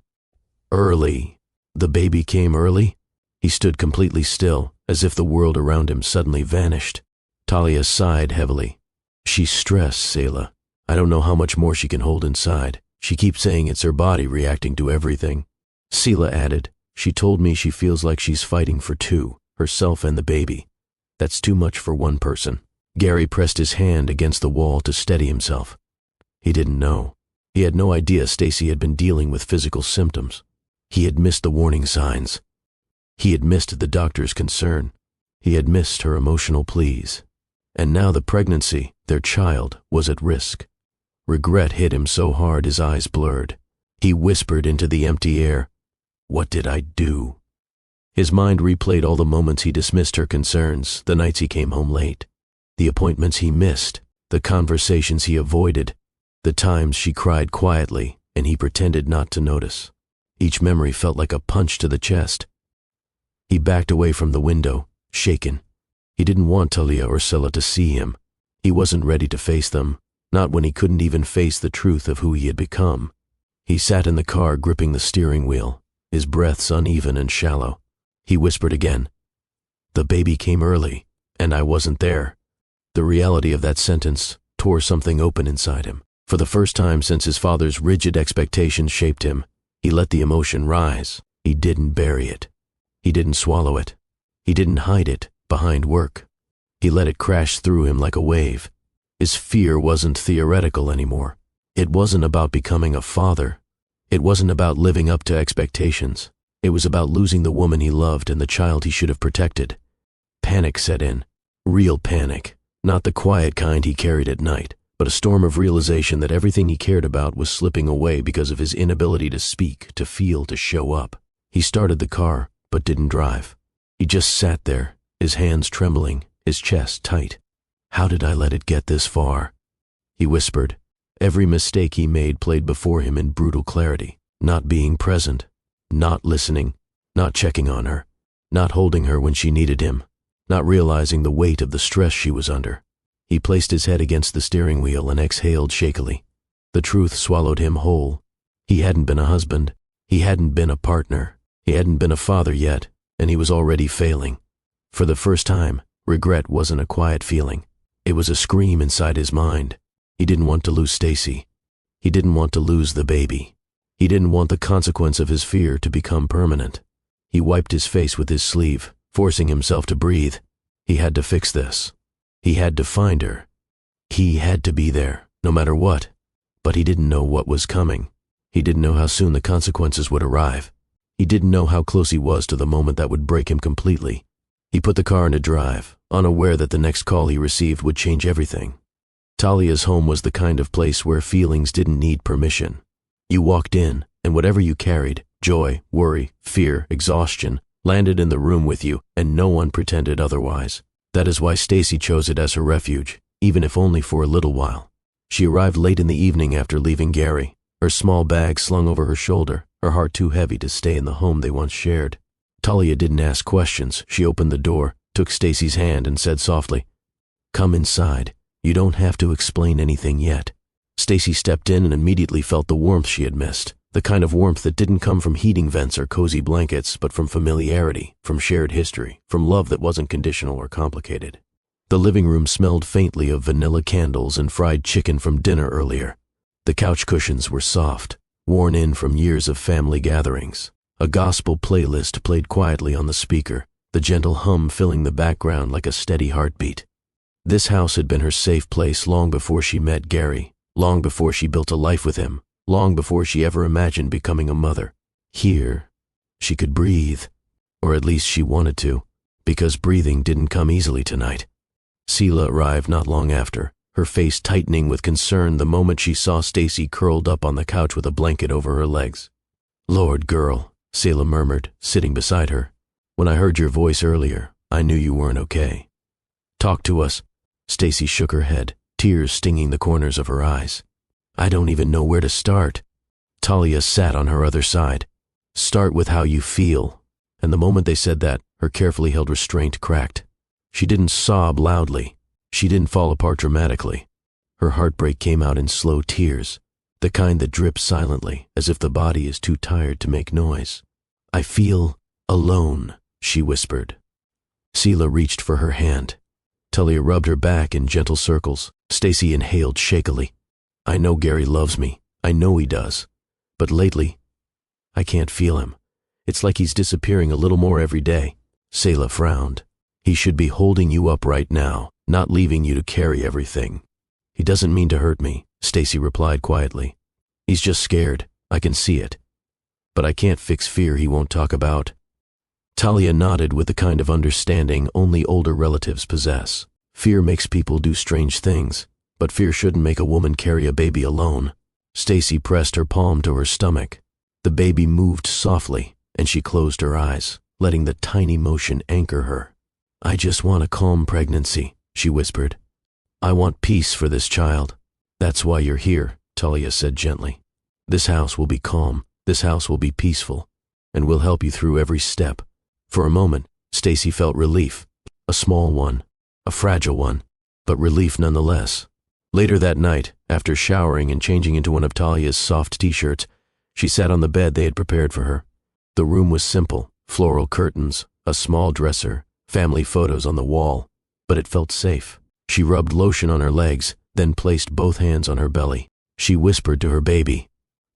Early. The baby came early? He stood completely still, as if the world around him suddenly vanished. Talia sighed heavily. "She's stressed, Selah. I don't know how much more she can hold inside. She keeps saying it's her body reacting to everything." Selah added, "She told me she feels like she's fighting for two, herself and the baby. That's too much for one person." Gary pressed his hand against the wall to steady himself. He didn't know. He had no idea Stacy had been dealing with physical symptoms. He had missed the warning signs. He had missed the doctor's concern. He had missed her emotional pleas. And now the pregnancy, their child, was at risk. Regret hit him so hard his eyes blurred. He whispered into the empty air, "What did I do?" His mind replayed all the moments he dismissed her concerns, the nights he came home late, the appointments he missed, the conversations he avoided, the times she cried quietly and he pretended not to notice. Each memory felt like a punch to the chest. He backed away from the window, shaken. He didn't want Talia or Selah to see him. He wasn't ready to face them, not when he couldn't even face the truth of who he had become. He sat in the car gripping the steering wheel, his breaths uneven and shallow. He whispered again, "The baby came early, and I wasn't there." The reality of that sentence tore something open inside him. For the first time since his father's rigid expectations shaped him, he let the emotion rise. He didn't bury it. He didn't swallow it. He didn't hide it behind work. He let it crash through him like a wave. His fear wasn't theoretical anymore. It wasn't about becoming a father. It wasn't about living up to expectations. It was about losing the woman he loved and the child he should have protected. Panic set in. Real panic. Not the quiet kind he carried at night, but a storm of realization that everything he cared about was slipping away because of his inability to speak, to feel, to show up. He started the car, but didn't drive. He just sat there, his hands trembling, his chest tight. "How did I let it get this far?" He whispered. Every mistake he made played before him in brutal clarity. Not being present, not listening, not checking on her, not holding her when she needed him, not realizing the weight of the stress she was under. He placed his head against the steering wheel and exhaled shakily. The truth swallowed him whole. He hadn't been a husband. He hadn't been a partner. He hadn't been a father yet, and he was already failing. For the first time, regret wasn't a quiet feeling. It was a scream inside his mind. He didn't want to lose Stacy. He didn't want to lose the baby. He didn't want the consequence of his fear to become permanent. He wiped his face with his sleeve, forcing himself to breathe. He had to fix this. He had to find her. He had to be there, no matter what. But he didn't know what was coming. He didn't know how soon the consequences would arrive. He didn't know how close he was to the moment that would break him completely. He put the car into drive, unaware that the next call he received would change everything. Talia's home was the kind of place where feelings didn't need permission. You walked in, and whatever you carried, joy, worry, fear, exhaustion, landed in the room with you, and no one pretended otherwise. That is why Stacy chose it as her refuge, even if only for a little while. She arrived late in the evening after leaving Gary, her small bag slung over her shoulder, her heart too heavy to stay in the home they once shared. Talia didn't ask questions. She opened the door, took Stacy's hand, and said softly, "Come inside. You don't have to explain anything yet." Stacy stepped in and immediately felt the warmth she had missed, the kind of warmth that didn't come from heating vents or cozy blankets, but from familiarity, from shared history, from love that wasn't conditional or complicated. The living room smelled faintly of vanilla candles and fried chicken from dinner earlier. The couch cushions were soft, worn in from years of family gatherings. A gospel playlist played quietly on the speaker, the gentle hum filling the background like a steady heartbeat. This house had been her safe place long before she met Gary, long before she built a life with him, long before she ever imagined becoming a mother. Here, she could breathe, or at least she wanted to, because breathing didn't come easily tonight. Seela arrived not long after, her face tightening with concern the moment she saw Stacy curled up on the couch with a blanket over her legs. "Lord, girl," Seela murmured, sitting beside her. "When I heard your voice earlier, I knew you weren't okay. Talk to us." Stacy shook her head, tears stinging the corners of her eyes. "I don't even know where to start." Talia sat on her other side. "Start with how you feel." And the moment they said that, her carefully held restraint cracked. She didn't sob loudly. She didn't fall apart dramatically. Her heartbreak came out in slow tears, the kind that drips silently, as if the body is too tired to make noise. "I feel alone," she whispered. Seela reached for her hand. Talia rubbed her back in gentle circles. Stacy inhaled shakily. "I know Gary loves me. I know he does. But lately, I can't feel him. It's like he's disappearing a little more every day." Seela frowned. "He should be holding you up right now, not leaving you to carry everything." "He doesn't mean to hurt me," Stacy replied quietly. "He's just scared. I can see it. But I can't fix fear he won't talk about." Talia nodded with the kind of understanding only older relatives possess. Fear makes people do strange things, but fear shouldn't make a woman carry a baby alone. Stacy pressed her palm to her stomach. The baby moved softly, and she closed her eyes, letting the tiny motion anchor her. "I just want a calm pregnancy," she whispered. "I want peace for this child." "That's why you're here," Talia said gently. "This house will be calm. This house will be peaceful, and we'll help you through every step." For a moment, Stacy felt relief, a small one, a fragile one, but relief nonetheless. Later that night, after showering and changing into one of Talia's soft t-shirts, she sat on the bed they had prepared for her. The room was simple, floral curtains, a small dresser, family photos on the wall, but it felt safe. She rubbed lotion on her legs, then placed both hands on her belly. She whispered to her baby,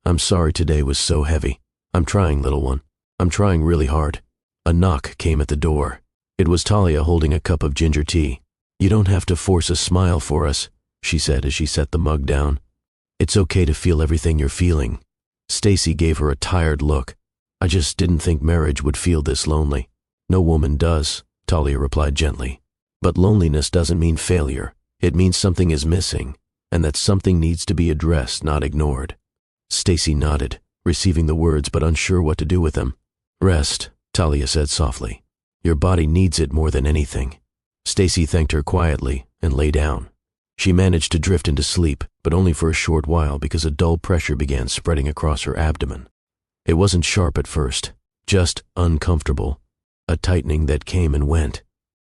"I'm sorry today was so heavy. I'm trying, little one. I'm trying really hard." A knock came at the door. It was Talia holding a cup of ginger tea. "You don't have to force a smile for us," she said as she set the mug down. "It's okay to feel everything you're feeling." Stacy gave her a tired look. "I just didn't think marriage would feel this lonely." "No woman does," Talia replied gently. "But loneliness doesn't mean failure. It means something is missing, and that something needs to be addressed, not ignored." Stacy nodded, receiving the words but unsure what to do with them. "Rest," Talia said softly. "Your body needs it more than anything." Stacy thanked her quietly and lay down. She managed to drift into sleep, but only for a short while because a dull pressure began spreading across her abdomen. It wasn't sharp at first, just uncomfortable, a tightening that came and went.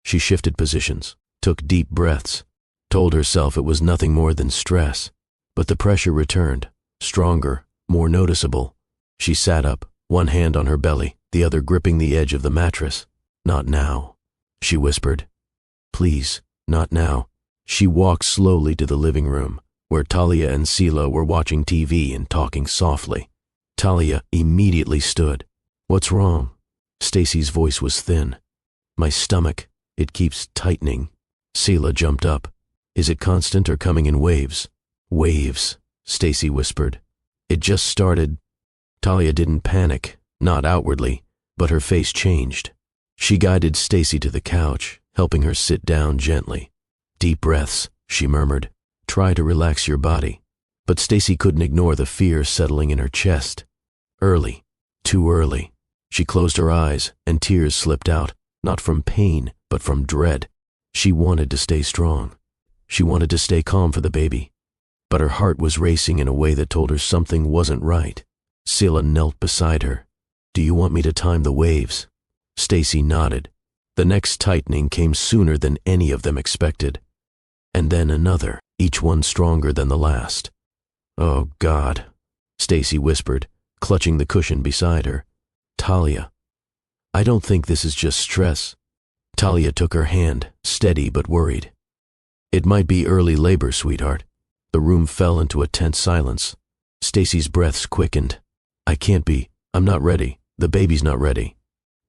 She shifted positions, took deep breaths, told herself it was nothing more than stress, but the pressure returned, stronger, more noticeable. She sat up, one hand on her belly, the other gripping the edge of the mattress. "Not now," she whispered. "Please, not now." She walked slowly to the living room, where Talia and Seela were watching TV and talking softly. Talia immediately stood. "What's wrong?" Stacy's voice was thin. "My stomach, it keeps tightening." Selah jumped up. "Is it constant or coming in waves?" "Waves," Stacy whispered. "It just started." Talia didn't panic, not outwardly, but her face changed. She guided Stacy to the couch, helping her sit down gently. "Deep breaths," she murmured. "Try to relax your body." But Stacy couldn't ignore the fear settling in her chest. Early, too early. She closed her eyes, and tears slipped out, not from pain, but from dread. She wanted to stay strong. She wanted to stay calm for the baby. But her heart was racing in a way that told her something wasn't right. Selah knelt beside her. "Do you want me to time the waves?" Stacy nodded. The next tightening came sooner than any of them expected. And then another, each one stronger than the last. "Oh, God," Stacy whispered, clutching the cushion beside her. "Talia, I don't think this is just stress." Talia took her hand, steady but worried. "It might be early labor, sweetheart." The room fell into a tense silence. Stacy's breaths quickened. "I can't be. I'm not ready. The baby's not ready."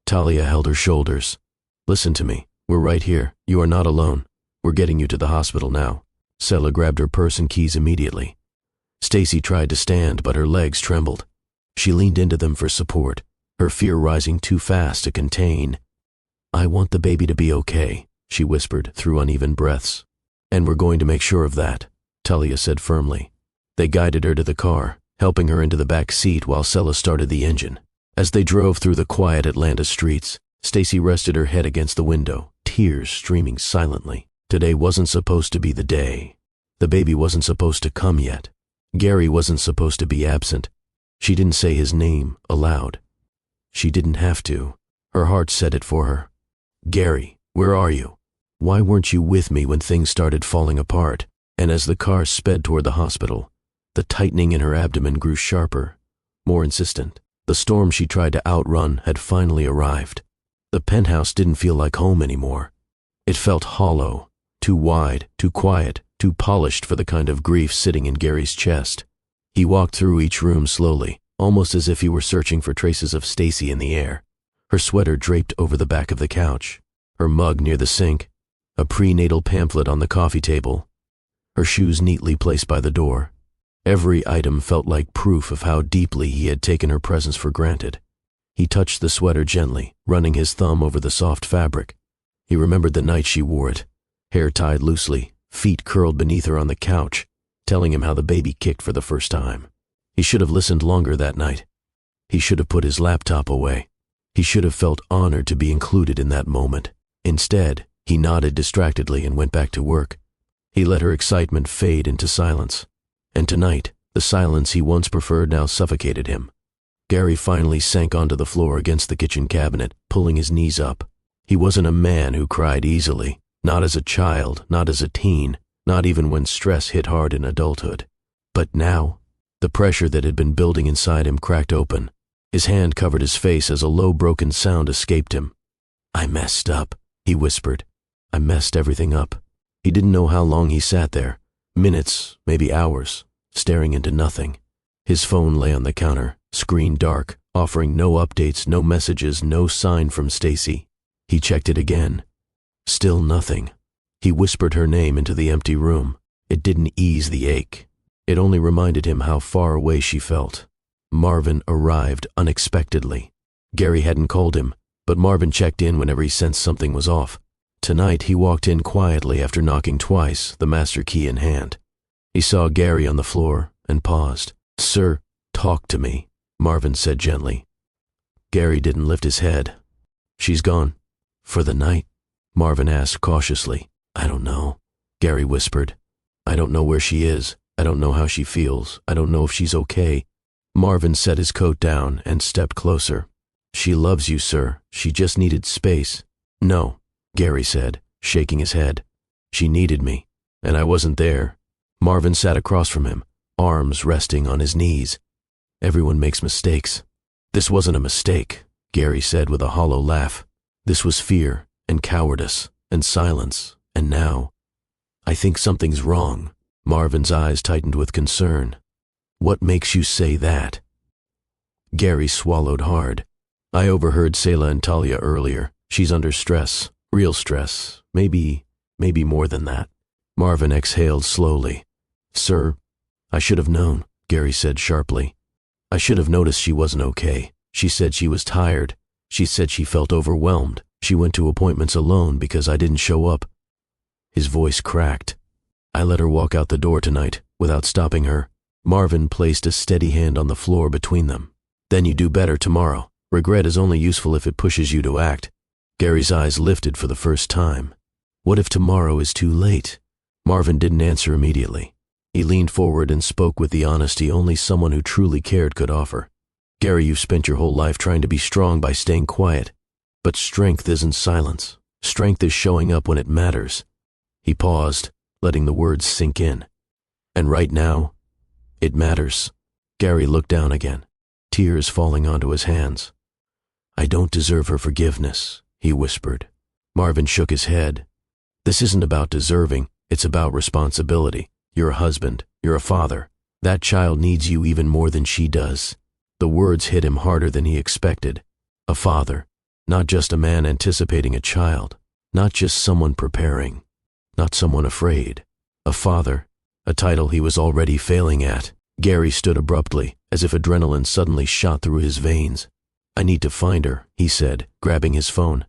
Talia held her shoulders. "Listen to me. We're right here. You are not alone. We're getting you to the hospital now." Selah grabbed her purse and keys immediately. Stacy tried to stand, but her legs trembled. She leaned into them for support, her fear rising too fast to contain. "I want the baby to be okay," she whispered through uneven breaths. "And we're going to make sure of that," Talia said firmly. They guided her to the car, helping her into the back seat while Selah started the engine. As they drove through the quiet Atlanta streets, Stacy rested her head against the window, tears streaming silently. Today wasn't supposed to be the day. The baby wasn't supposed to come yet. Gary wasn't supposed to be absent. She didn't say his name aloud. She didn't have to. Her heart said it for her. "Gary, where are you? Why weren't you with me when things started falling apart?" And as the car sped toward the hospital, the tightening in her abdomen grew sharper, more insistent. The storm she tried to outrun had finally arrived. The penthouse didn't feel like home anymore. It felt hollow, too wide, too quiet, too polished for the kind of grief sitting in Gary's chest. He walked through each room slowly, almost as if he were searching for traces of Stacy in the air. Her sweater draped over the back of the couch, her mug near the sink, a prenatal pamphlet on the coffee table, her shoes neatly placed by the door. Every item felt like proof of how deeply he had taken her presence for granted. He touched the sweater gently, running his thumb over the soft fabric. He remembered the night she wore it, hair tied loosely, feet curled beneath her on the couch, telling him how the baby kicked for the first time. He should have listened longer that night. He should have put his laptop away. He should have felt honored to be included in that moment. Instead, he nodded distractedly and went back to work. He let her excitement fade into silence. And tonight, the silence he once preferred now suffocated him. Gary finally sank onto the floor against the kitchen cabinet, pulling his knees up. He wasn't a man who cried easily, not as a child, not as a teen, not even when stress hit hard in adulthood. But now, the pressure that had been building inside him cracked open. His hand covered his face as a low broken sound escaped him. "I messed up," he whispered. "I messed everything up." He didn't know how long he sat there. Minutes, maybe hours, staring into nothing. His phone lay on the counter, screen dark, offering no updates, no messages, no sign from Stacy. He checked it again. Still nothing. He whispered her name into the empty room. It didn't ease the ache. It only reminded him how far away she felt. Marvin arrived unexpectedly. Gary hadn't called him, but Marvin checked in whenever he sensed something was off. Tonight he walked in quietly after knocking twice, the master key in hand. He saw Gary on the floor and paused. "Sir, talk to me," Marvin said gently. Gary didn't lift his head. "She's gone." "For the night?" Marvin asked cautiously. "I don't know," Gary whispered. "I don't know where she is. I don't know how she feels. I don't know if she's okay." Marvin set his coat down and stepped closer. "She loves you, sir. She just needed space." "No," Gary said, shaking his head. "She needed me, and I wasn't there." Marvin sat across from him, arms resting on his knees. "Everyone makes mistakes." "This wasn't a mistake," Gary said with a hollow laugh. "This was fear and cowardice and silence, and now, I think something's wrong." Marvin's eyes tightened with concern. "What makes you say that?" Gary swallowed hard. I overheard Selah and Talia earlier. She's under stress. Real stress. Maybe more than that. Marvin exhaled slowly. Sir, I should have known, Gary said sharply. I should have noticed she wasn't okay. She said she was tired. She said she felt overwhelmed. She went to appointments alone because I didn't show up. His voice cracked. I let her walk out the door tonight, without stopping her. Marvin placed a steady hand on the floor between them. Then you do better tomorrow. Regret is only useful if it pushes you to act. Gary's eyes lifted for the first time. What if tomorrow is too late? Marvin didn't answer immediately. He leaned forward and spoke with the honesty only someone who truly cared could offer. Gary, you've spent your whole life trying to be strong by staying quiet. But strength isn't silence. Strength is showing up when it matters. He paused, letting the words sink in. And right now, it matters. Gary looked down again, tears falling onto his hands. I don't deserve her forgiveness, he whispered. Marvin shook his head. This isn't about deserving, it's about responsibility. You're a husband, you're a father. That child needs you even more than she does. The words hit him harder than he expected. A father, not just a man anticipating a child, not just someone preparing, not someone afraid. A father, a title he was already failing at. Gary stood abruptly, as if adrenaline suddenly shot through his veins. I need to find her, he said, grabbing his phone.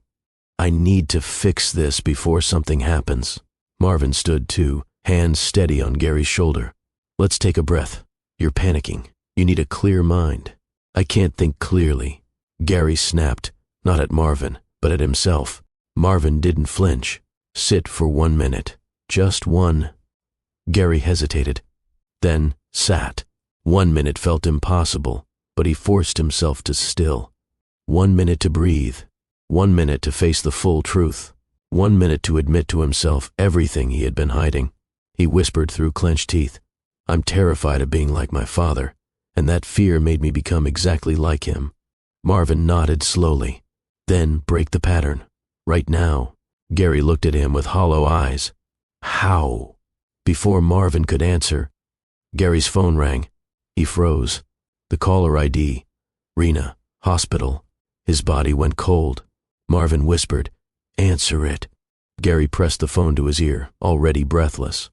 I need to fix this before something happens. Marvin stood too, hands steady on Gary's shoulder. Let's take a breath. You're panicking. You need a clear mind. I can't think clearly. Gary snapped, not at Marvin, but at himself. Marvin didn't flinch. Sit for 1 minute. Just one. Gary hesitated, then sat. 1 minute felt impossible, but he forced himself to still. 1 minute to breathe. 1 minute to face the full truth. 1 minute to admit to himself everything he had been hiding. He whispered through clenched teeth, I'm terrified of being like my father, and that fear made me become exactly like him. Marvin nodded slowly. Then break the pattern. Right now. Gary looked at him with hollow eyes. How? Before Marvin could answer, Gary's phone rang. He froze. The caller ID. Rena, hospital. His body went cold. Marvin whispered, Answer it. Gary pressed the phone to his ear, already breathless.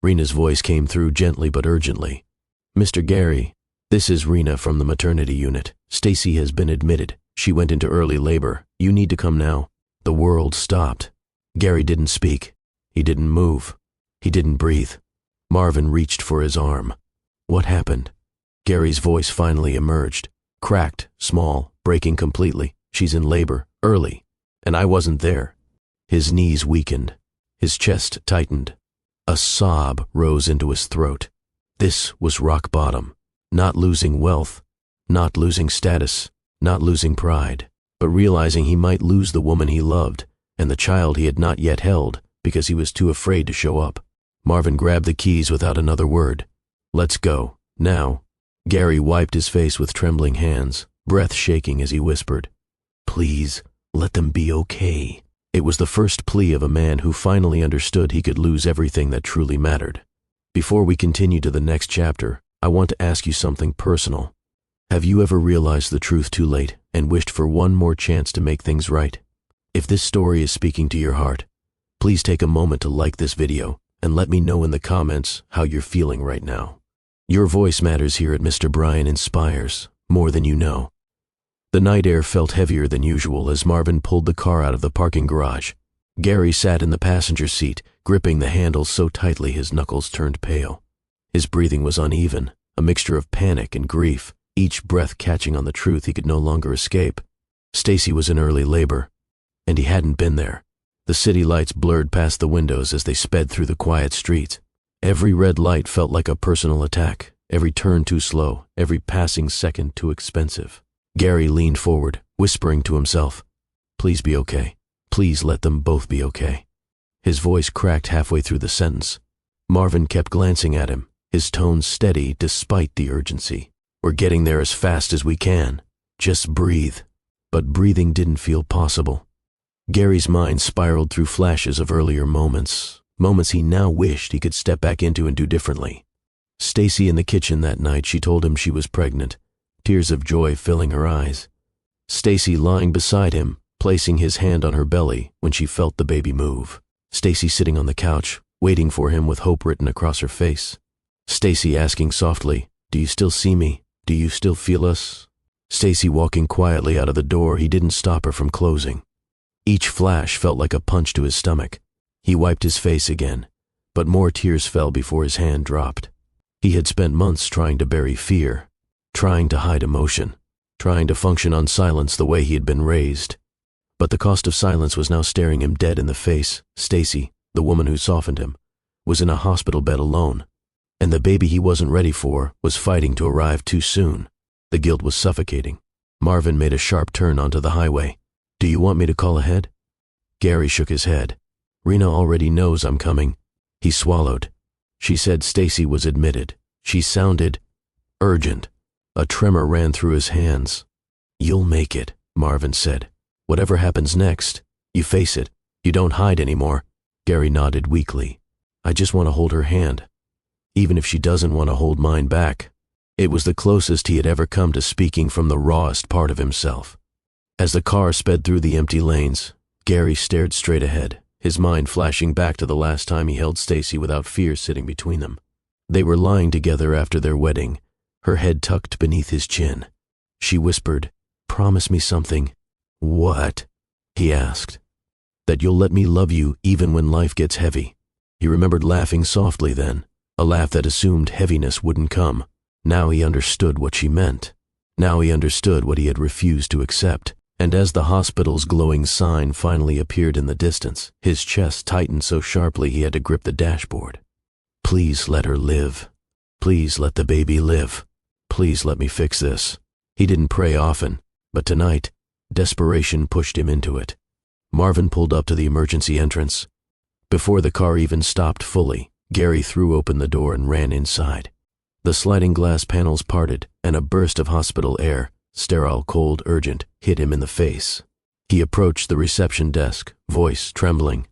Rena's voice came through gently but urgently. Mr. Gary, this is Rena from the maternity unit. Stacy has been admitted. She went into early labor. You need to come now. The world stopped. Gary didn't speak. He didn't move. He didn't breathe. Marvin reached for his arm. What happened? Gary's voice finally emerged. Cracked, small, breaking completely. She's in labor, early. And I wasn't there. His knees weakened. His chest tightened. A sob rose into his throat. This was rock bottom. Not losing wealth. Not losing status. Not losing pride. But realizing he might lose the woman he loved and the child he had not yet held because he was too afraid to show up. Marvin grabbed the keys without another word. Let's go. Now. Gary wiped his face with trembling hands, breath shaking as he whispered, Please, let them be okay. It was the first plea of a man who finally understood he could lose everything that truly mattered. Before we continue to the next chapter, I want to ask you something personal. Have you ever realized the truth too late and wished for one more chance to make things right? If this story is speaking to your heart, please take a moment to like this video and let me know in the comments how you're feeling right now. Your voice matters here at Mr. Brian Inspires, more than you know. The night air felt heavier than usual as Marvin pulled the car out of the parking garage. Gary sat in the passenger seat, gripping the handle so tightly his knuckles turned pale. His breathing was uneven, a mixture of panic and grief, each breath catching on the truth he could no longer escape. Stacy was in early labor, and he hadn't been there. The city lights blurred past the windows as they sped through the quiet streets. Every red light felt like a personal attack, every turn too slow, every passing second too expensive. Gary leaned forward, whispering to himself, Please be okay. Please let them both be okay. His voice cracked halfway through the sentence. Marvin kept glancing at him, his tone steady despite the urgency. We're getting there as fast as we can. Just breathe. But breathing didn't feel possible. Gary's mind spiraled through flashes of earlier moments he now wished he could step back into and do differently. Stacy in the kitchen that night, she told him she was pregnant. tears of joy filling her eyes. Stacy lying beside him, placing his hand on her belly when she felt the baby move. Stacy sitting on the couch, waiting for him with hope written across her face. Stacy asking softly, "Do you still see me? Do you still feel us?" Stacy walking quietly out of the door he didn't stop her from closing. Each flash felt like a punch to his stomach. He wiped his face again, but more tears fell before his hand dropped. He had spent months trying to bury fear, trying to hide emotion, trying to function on silence the way he had been raised. But the cost of silence was now staring him dead in the face. Stacy, the woman who softened him, was in a hospital bed alone, and the baby he wasn't ready for was fighting to arrive too soon. The guilt was suffocating. Marvin made a sharp turn onto the highway. "Do you want me to call ahead?" Gary shook his head. "Rena already knows I'm coming." He swallowed. She said Stacy was admitted. She sounded urgent. A tremor ran through his hands. "You'll make it," Marvin said. "Whatever happens next, you face it. You don't hide anymore." Gary nodded weakly. "I just want to hold her hand, even if she doesn't want to hold mine back." It was the closest he had ever come to speaking from the rawest part of himself. As the car sped through the empty lanes, Gary stared straight ahead, his mind flashing back to the last time he held Stacy without fear sitting between them. They were lying together after their wedding, her head tucked beneath his chin. She whispered, "Promise me something." "What?" he asked. "That you'll let me love you even when life gets heavy." He remembered laughing softly then, a laugh that assumed heaviness wouldn't come. Now he understood what she meant. Now he understood what he had refused to accept. And as the hospital's glowing sign finally appeared in the distance, his chest tightened so sharply he had to grip the dashboard. "Please let her live. Please let the baby live. Please let me fix this." He didn't pray often, but tonight, desperation pushed him into it. Marvin pulled up to the emergency entrance. Before the car even stopped fully, Gary threw open the door and ran inside. The sliding glass panels parted, and a burst of hospital air, sterile, cold, urgent, hit him in the face. He approached the reception desk, voice trembling.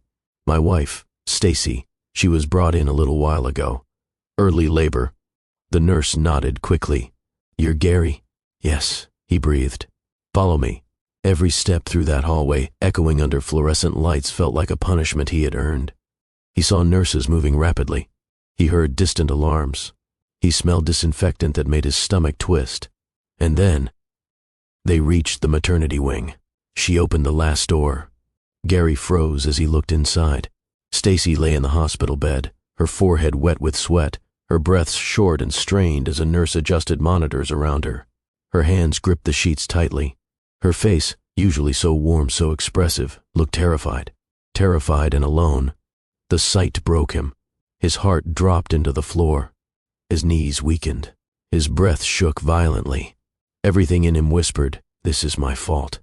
"My wife, Stacy. She was brought in a little while ago. Early labor." The nurse nodded quickly. "You're Gary?" "Yes," he breathed. "Follow me." Every step through that hallway, echoing under fluorescent lights, felt like a punishment he had earned. He saw nurses moving rapidly. He heard distant alarms. He smelled disinfectant that made his stomach twist. And then, they reached the maternity wing. She opened the last door. Gary froze as he looked inside. Stacy lay in the hospital bed, her forehead wet with sweat, her breaths short and strained as a nurse adjusted monitors around her. Her hands gripped the sheets tightly. Her face, usually so warm, so expressive, looked terrified. Terrified and alone. The sight broke him. His heart dropped into the floor. His knees weakened. His breath shook violently. Everything in him whispered, "This is my fault.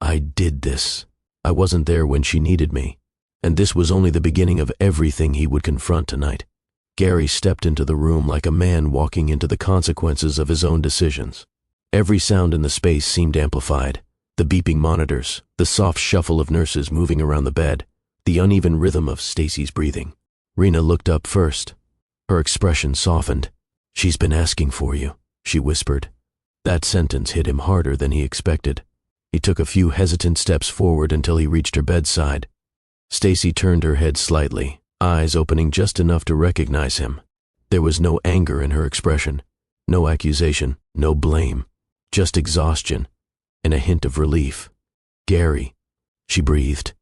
I did this. I wasn't there when she needed me." And this was only the beginning of everything he would confront tonight. Gary stepped into the room like a man walking into the consequences of his own decisions. Every sound in the space seemed amplified. The beeping monitors, the soft shuffle of nurses moving around the bed, the uneven rhythm of Stacy's breathing. Rena looked up first. Her expression softened. "She's been asking for you," she whispered. That sentence hit him harder than he expected. He took a few hesitant steps forward until he reached her bedside. Stacy turned her head slightly, eyes opening just enough to recognize him. There was no anger in her expression, no accusation, no blame, just exhaustion and a hint of relief. "Gary," she breathed.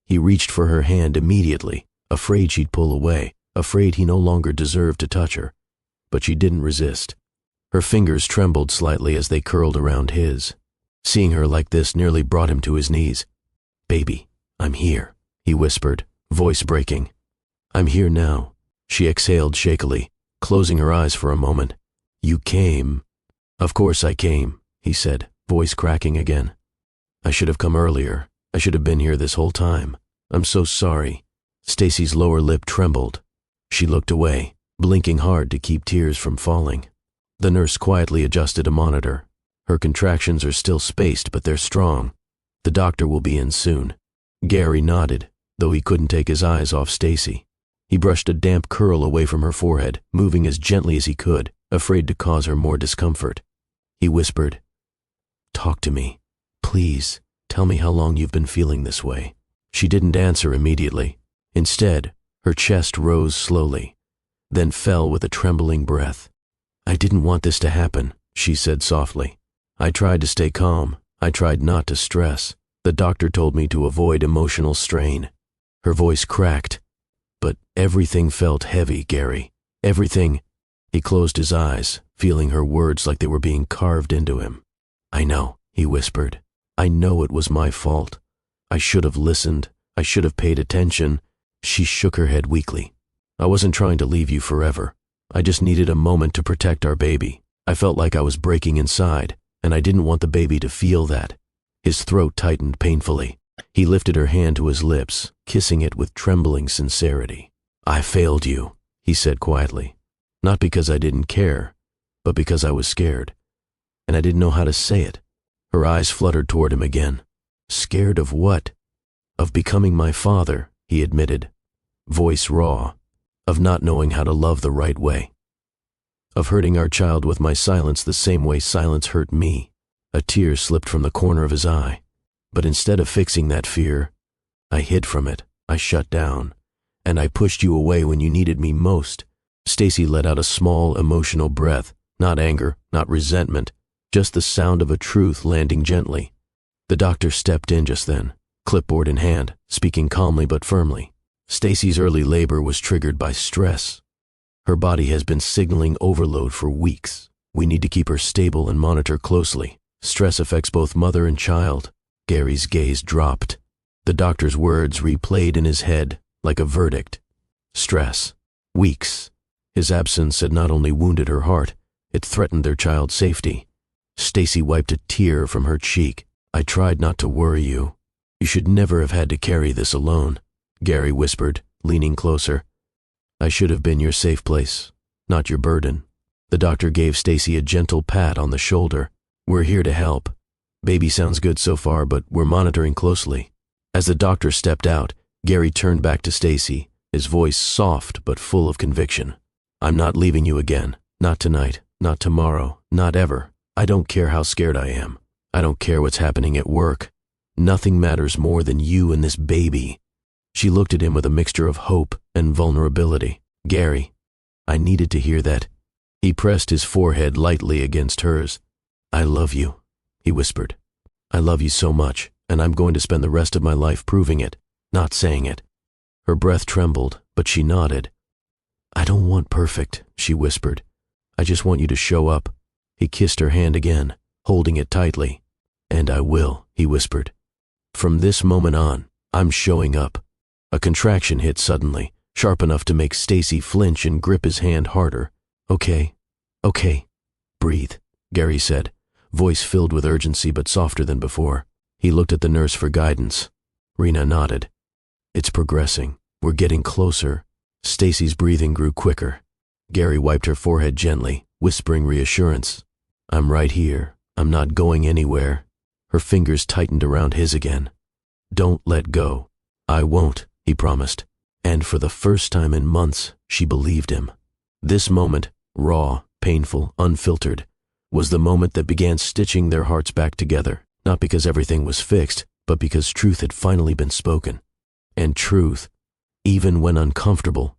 He reached for her hand immediately, afraid she'd pull away, afraid he no longer deserved to touch her. But she didn't resist. Her fingers trembled slightly as they curled around his. Seeing her like this nearly brought him to his knees. "Baby, I'm here," he whispered, voice breaking. "I'm here now," she exhaled shakily, closing her eyes for a moment. "You came." "Of course I came," he said, voice cracking again. "I should have come earlier. I should have been here this whole time. I'm so sorry." Stacy's lower lip trembled. She looked away, blinking hard to keep tears from falling. The nurse quietly adjusted a monitor. "Her contractions are still spaced, but they're strong. The doctor will be in soon." Gary nodded, though he couldn't take his eyes off Stacy. He brushed a damp curl away from her forehead, moving as gently as he could, afraid to cause her more discomfort. He whispered, "Talk to me. Please, tell me how long you've been feeling this way." She didn't answer immediately. Instead, her chest rose slowly, then fell with a trembling breath. "I didn't want this to happen," she said softly. "I tried to stay calm. I tried not to stress. The doctor told me to avoid emotional strain." Her voice cracked. "But everything felt heavy, Gary. Everything." He closed his eyes, feeling her words like they were being carved into him. "I know," he whispered. "I know it was my fault. I should have listened. I should have paid attention." She shook her head weakly. "I wasn't trying to leave you forever. I just needed a moment to protect our baby. I felt like I was breaking inside, and I didn't want the baby to feel that." His throat tightened painfully. He lifted her hand to his lips, kissing it with trembling sincerity. "I failed you," he said quietly. "Not because I didn't care, but because I was scared. And I didn't know how to say it." Her eyes fluttered toward him again. "Scared of what?" "Of becoming my father," he admitted, voice raw. "Of not knowing how to love the right way. Of hurting our child with my silence the same way silence hurt me." A tear slipped from the corner of his eye. "But instead of fixing that fear, I hid from it. I shut down. And I pushed you away when you needed me most." Stacy let out a small, emotional breath, not anger, not resentment, just the sound of a truth landing gently. The doctor stepped in just then, clipboard in hand, speaking calmly but firmly. "Stacy's early labor was triggered by stress. Her body has been signaling overload for weeks. We need to keep her stable and monitor closely. Stress affects both mother and child." Gary's gaze dropped. The doctor's words replayed in his head like a verdict. Stress. Weeks. His absence had not only wounded her heart, it threatened their child's safety. Stacy wiped a tear from her cheek. "I tried not to worry you. You should never have had to carry this alone," Gary whispered, leaning closer. "I should have been your safe place, not your burden." The doctor gave Stacy a gentle pat on the shoulder. "We're here to help. Baby sounds good so far, but we're monitoring closely." As the doctor stepped out, Gary turned back to Stacy, his voice soft but full of conviction. "I'm not leaving you again. Not tonight, not tomorrow, not ever. I don't care how scared I am. I don't care what's happening at work. Nothing matters more than you and this baby." She looked at him with a mixture of hope and vulnerability. "Gary, I needed to hear that." He pressed his forehead lightly against hers. "I love you," he whispered. "I love you so much, and I'm going to spend the rest of my life proving it, not saying it." Her breath trembled, but she nodded. "I don't want perfect," she whispered. "I just want you to show up." He kissed her hand again, holding it tightly. "And I will," he whispered. "From this moment on, I'm showing up." A contraction hit suddenly, sharp enough to make Stacy flinch and grip his hand harder. Okay. Breathe," Gary said, voice filled with urgency but softer than before. He looked at the nurse for guidance. Rena nodded. "It's progressing. We're getting closer." Stacy's breathing grew quicker. Gary wiped her forehead gently, whispering reassurance. "I'm right here. I'm not going anywhere." Her fingers tightened around his again. "Don't let go." "I won't," he promised. And for the first time in months, she believed him. This moment, raw, painful, unfiltered, was the moment that began stitching their hearts back together, not because everything was fixed, but because truth had finally been spoken. And truth, even when uncomfortable,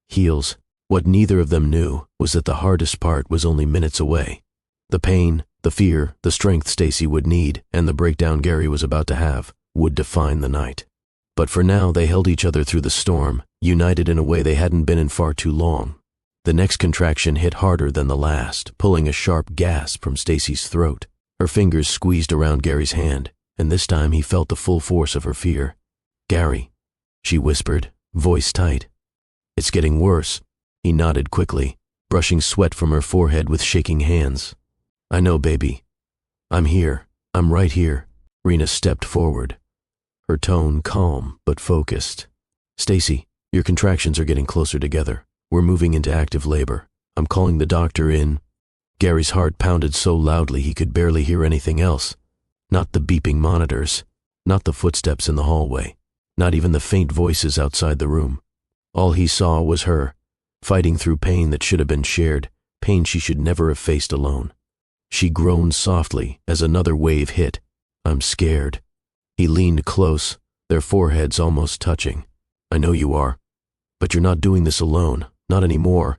heals. What neither of them knew was that the hardest part was only minutes away. The pain, the fear, the strength Stacy would need, and the breakdown Gary was about to have, would define the night. But for now, they held each other through the storm, united in a way they hadn't been in far too long. The next contraction hit harder than the last, pulling a sharp gasp from Stacy's throat. Her fingers squeezed around Gary's hand, and this time he felt the full force of her fear. "Gary," she whispered, voice tight. "It's getting worse." He nodded quickly, brushing sweat from her forehead with shaking hands. "I know, baby. I'm here. I'm right here." Rena stepped forward, her tone calm but focused. "Stacy, your contractions are getting closer together. We're moving into active labor. I'm calling the doctor in." Gary's heart pounded so loudly he could barely hear anything else. Not the beeping monitors, not the footsteps in the hallway, not even the faint voices outside the room. All he saw was her, fighting through pain that should have been shared, pain she should never have faced alone. She groaned softly as another wave hit. I'm scared. He leaned close, their foreheads almost touching. I know you are. But you're not doing this alone, not anymore.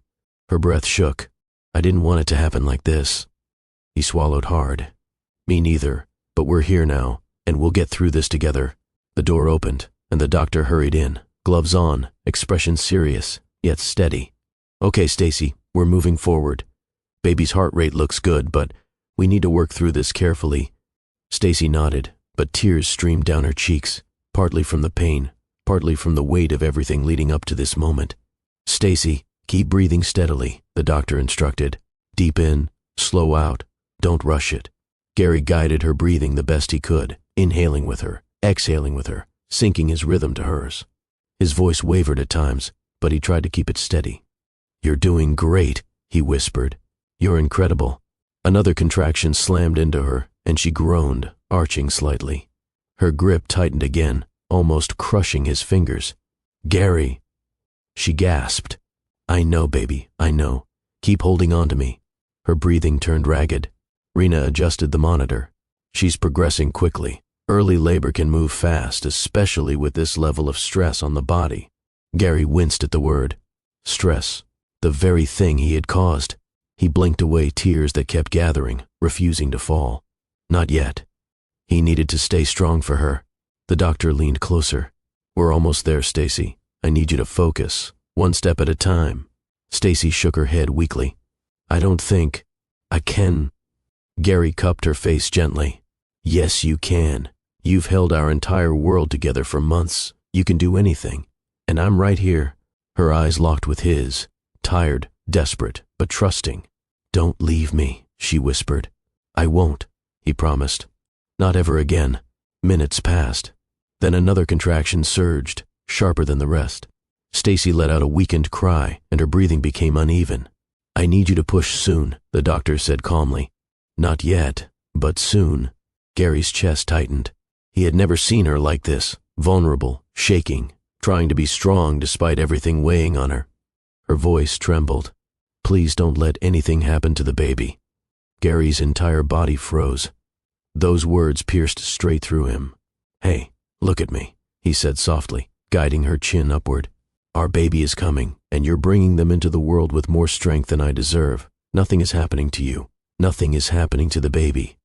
Her breath shook. I didn't want it to happen like this. He swallowed hard. Me neither, but we're here now, and we'll get through this together. The door opened, and the doctor hurried in, gloves on, expression serious, yet steady. Okay, Stacy, we're moving forward. Baby's heart rate looks good, but we need to work through this carefully. Stacy nodded, but tears streamed down her cheeks, partly from the pain, partly from the weight of everything leading up to this moment. Stacy, keep breathing steadily, the doctor instructed. Deep in, slow out, don't rush it. Gary guided her breathing the best he could, inhaling with her, exhaling with her, syncing his rhythm to hers. His voice wavered at times, but he tried to keep it steady. You're doing great, he whispered. You're incredible. Another contraction slammed into her, and she groaned, arching slightly. Her grip tightened again, almost crushing his fingers. Gary! She gasped. I know, baby, I know. Keep holding on to me. Her breathing turned ragged. Rena adjusted the monitor. She's progressing quickly. Early labor can move fast, especially with this level of stress on the body. Gary winced at the word. Stress. The very thing he had caused. He blinked away tears that kept gathering, refusing to fall. Not yet. He needed to stay strong for her. The doctor leaned closer. We're almost there, Stacy. I need you to focus, one step at a time. Stacy shook her head weakly. I don't think I can. Gary cupped her face gently. Yes, you can. You've held our entire world together for months. You can do anything. And I'm right here. Her eyes locked with his, tired, desperate, but trusting. Don't leave me, she whispered. I won't, he promised. Not ever again. Minutes passed. Then another contraction surged, sharper than the rest. Stacy let out a weakened cry, and her breathing became uneven. I need you to push soon, the doctor said calmly. Not yet, but soon. Gary's chest tightened. He had never seen her like this, vulnerable, shaking, trying to be strong despite everything weighing on her. Her voice trembled. Please don't let anything happen to the baby. Gary's entire body froze. Those words pierced straight through him. Hey, look at me, he said softly, guiding her chin upward. Our baby is coming, and you're bringing them into the world with more strength than I deserve. Nothing is happening to you. Nothing is happening to the baby.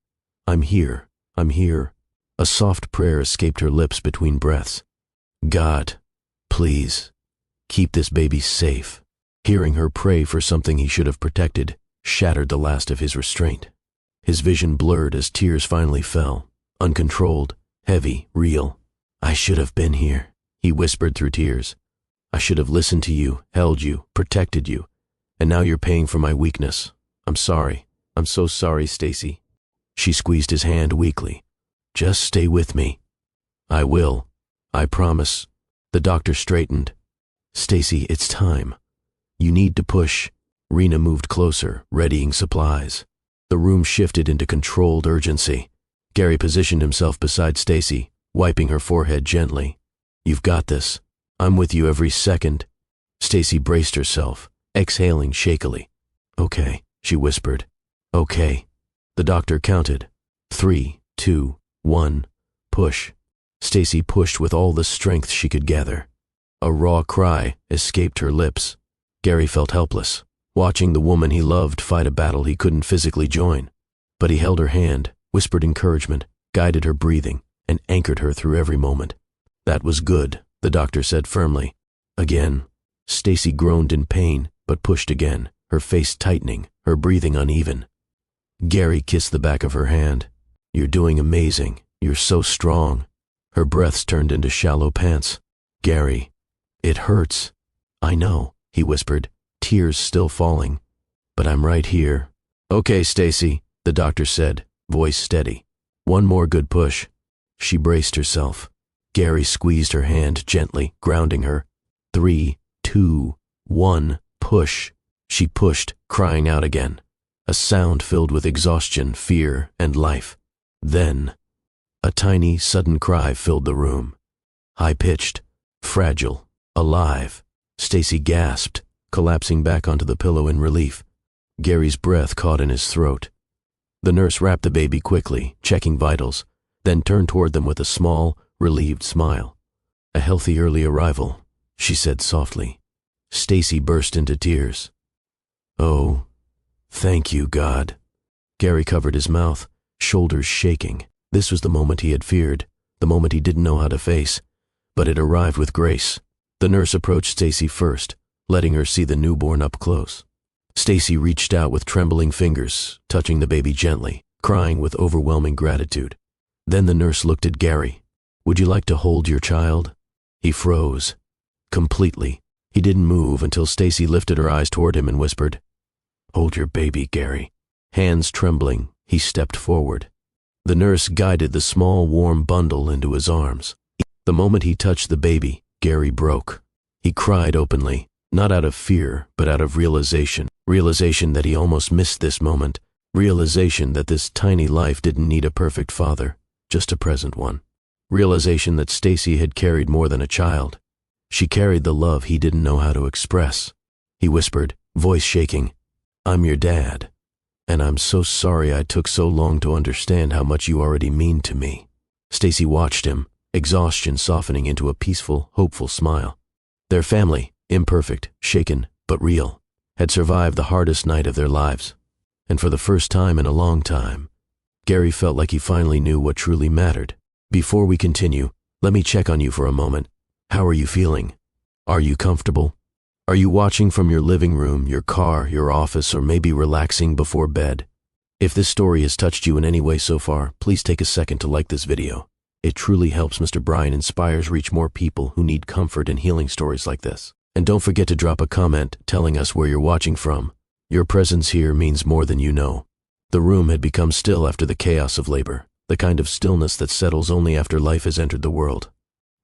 I'm here. I'm here. A soft prayer escaped her lips between breaths. God, please, keep this baby safe. Hearing her pray for something he should have protected shattered the last of his restraint. His vision blurred as tears finally fell, uncontrolled, heavy, real. I should have been here, he whispered through tears. I should have listened to you, held you, protected you. And now you're paying for my weakness. I'm sorry. I'm so sorry, Stacy. She squeezed his hand weakly. Just stay with me. I will. I promise. The doctor straightened. Stacy, it's time. You need to push. Rena moved closer, readying supplies. The room shifted into controlled urgency. Gary positioned himself beside Stacy, wiping her forehead gently. You've got this. I'm with you every second. Stacy braced herself, exhaling shakily. Okay, she whispered. Okay. The doctor counted. 3, 2, 1. Push. Stacy pushed with all the strength she could gather. A raw cry escaped her lips. Gary felt helpless, watching the woman he loved fight a battle he couldn't physically join. But he held her hand, whispered encouragement, guided her breathing, and anchored her through every moment. That was good, the doctor said firmly. Again. Stacy groaned in pain, but pushed again, her face tightening, her breathing uneven. Gary kissed the back of her hand. You're doing amazing. You're so strong. Her breaths turned into shallow pants. Gary, it hurts. I know, he whispered, tears still falling. But I'm right here. Okay, Stacy, the doctor said, voice steady. One more good push. She braced herself. Gary squeezed her hand gently, grounding her. 3, 2, 1, push. She pushed, crying out again. A sound filled with exhaustion, fear, and life. Then, a tiny, sudden cry filled the room. High-pitched, fragile, alive. Stacy gasped, collapsing back onto the pillow in relief. Gary's breath caught in his throat. The nurse wrapped the baby quickly, checking vitals, then turned toward them with a small, relieved smile. "A healthy early arrival," she said softly. Stacy burst into tears. "Oh, thank you, God." Gary covered his mouth, shoulders shaking. This was the moment he had feared, the moment he didn't know how to face, but it arrived with grace. The nurse approached Stacy first, letting her see the newborn up close. Stacy reached out with trembling fingers, touching the baby gently, crying with overwhelming gratitude. Then the nurse looked at Gary. "Would you like to hold your child?" He froze. Completely. He didn't move until Stacy lifted her eyes toward him and whispered, "Hold your baby, Gary." Hands trembling, he stepped forward. The nurse guided the small, warm bundle into his arms. The moment he touched the baby, Gary broke. He cried openly, not out of fear, but out of realization. Realization that he almost missed this moment. Realization that this tiny life didn't need a perfect father, just a present one. Realization that Stacy had carried more than a child. She carried the love he didn't know how to express. He whispered, voice shaking, "I'm your dad, and I'm so sorry I took so long to understand how much you already mean to me." Stacy watched him, exhaustion softening into a peaceful, hopeful smile. Their family, imperfect, shaken, but real, had survived the hardest night of their lives. And for the first time in a long time, Gary felt like he finally knew what truly mattered. "Before we continue, let me check on you for a moment. How are you feeling? Are you comfortable? Are you watching from your living room, your car, your office, or maybe relaxing before bed? If this story has touched you in any way so far, please take a second to like this video. It truly helps Mr. Brian Inspires reach more people who need comfort and healing stories like this. And don't forget to drop a comment telling us where you're watching from. Your presence here means more than you know." The room had become still after the chaos of labor, the kind of stillness that settles only after life has entered the world.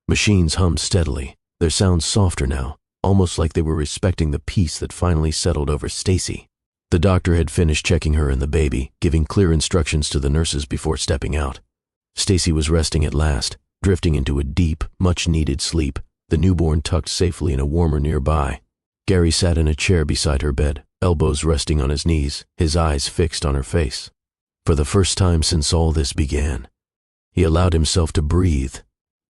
Machines hummed steadily, their sounds softer now, almost like they were respecting the peace that finally settled over Stacy. The doctor had finished checking her and the baby, giving clear instructions to the nurses before stepping out. Stacy was resting at last, drifting into a deep, much-needed sleep, the newborn tucked safely in a warmer nearby. Gary sat in a chair beside her bed, elbows resting on his knees, his eyes fixed on her face. For the first time since all this began, he allowed himself to breathe.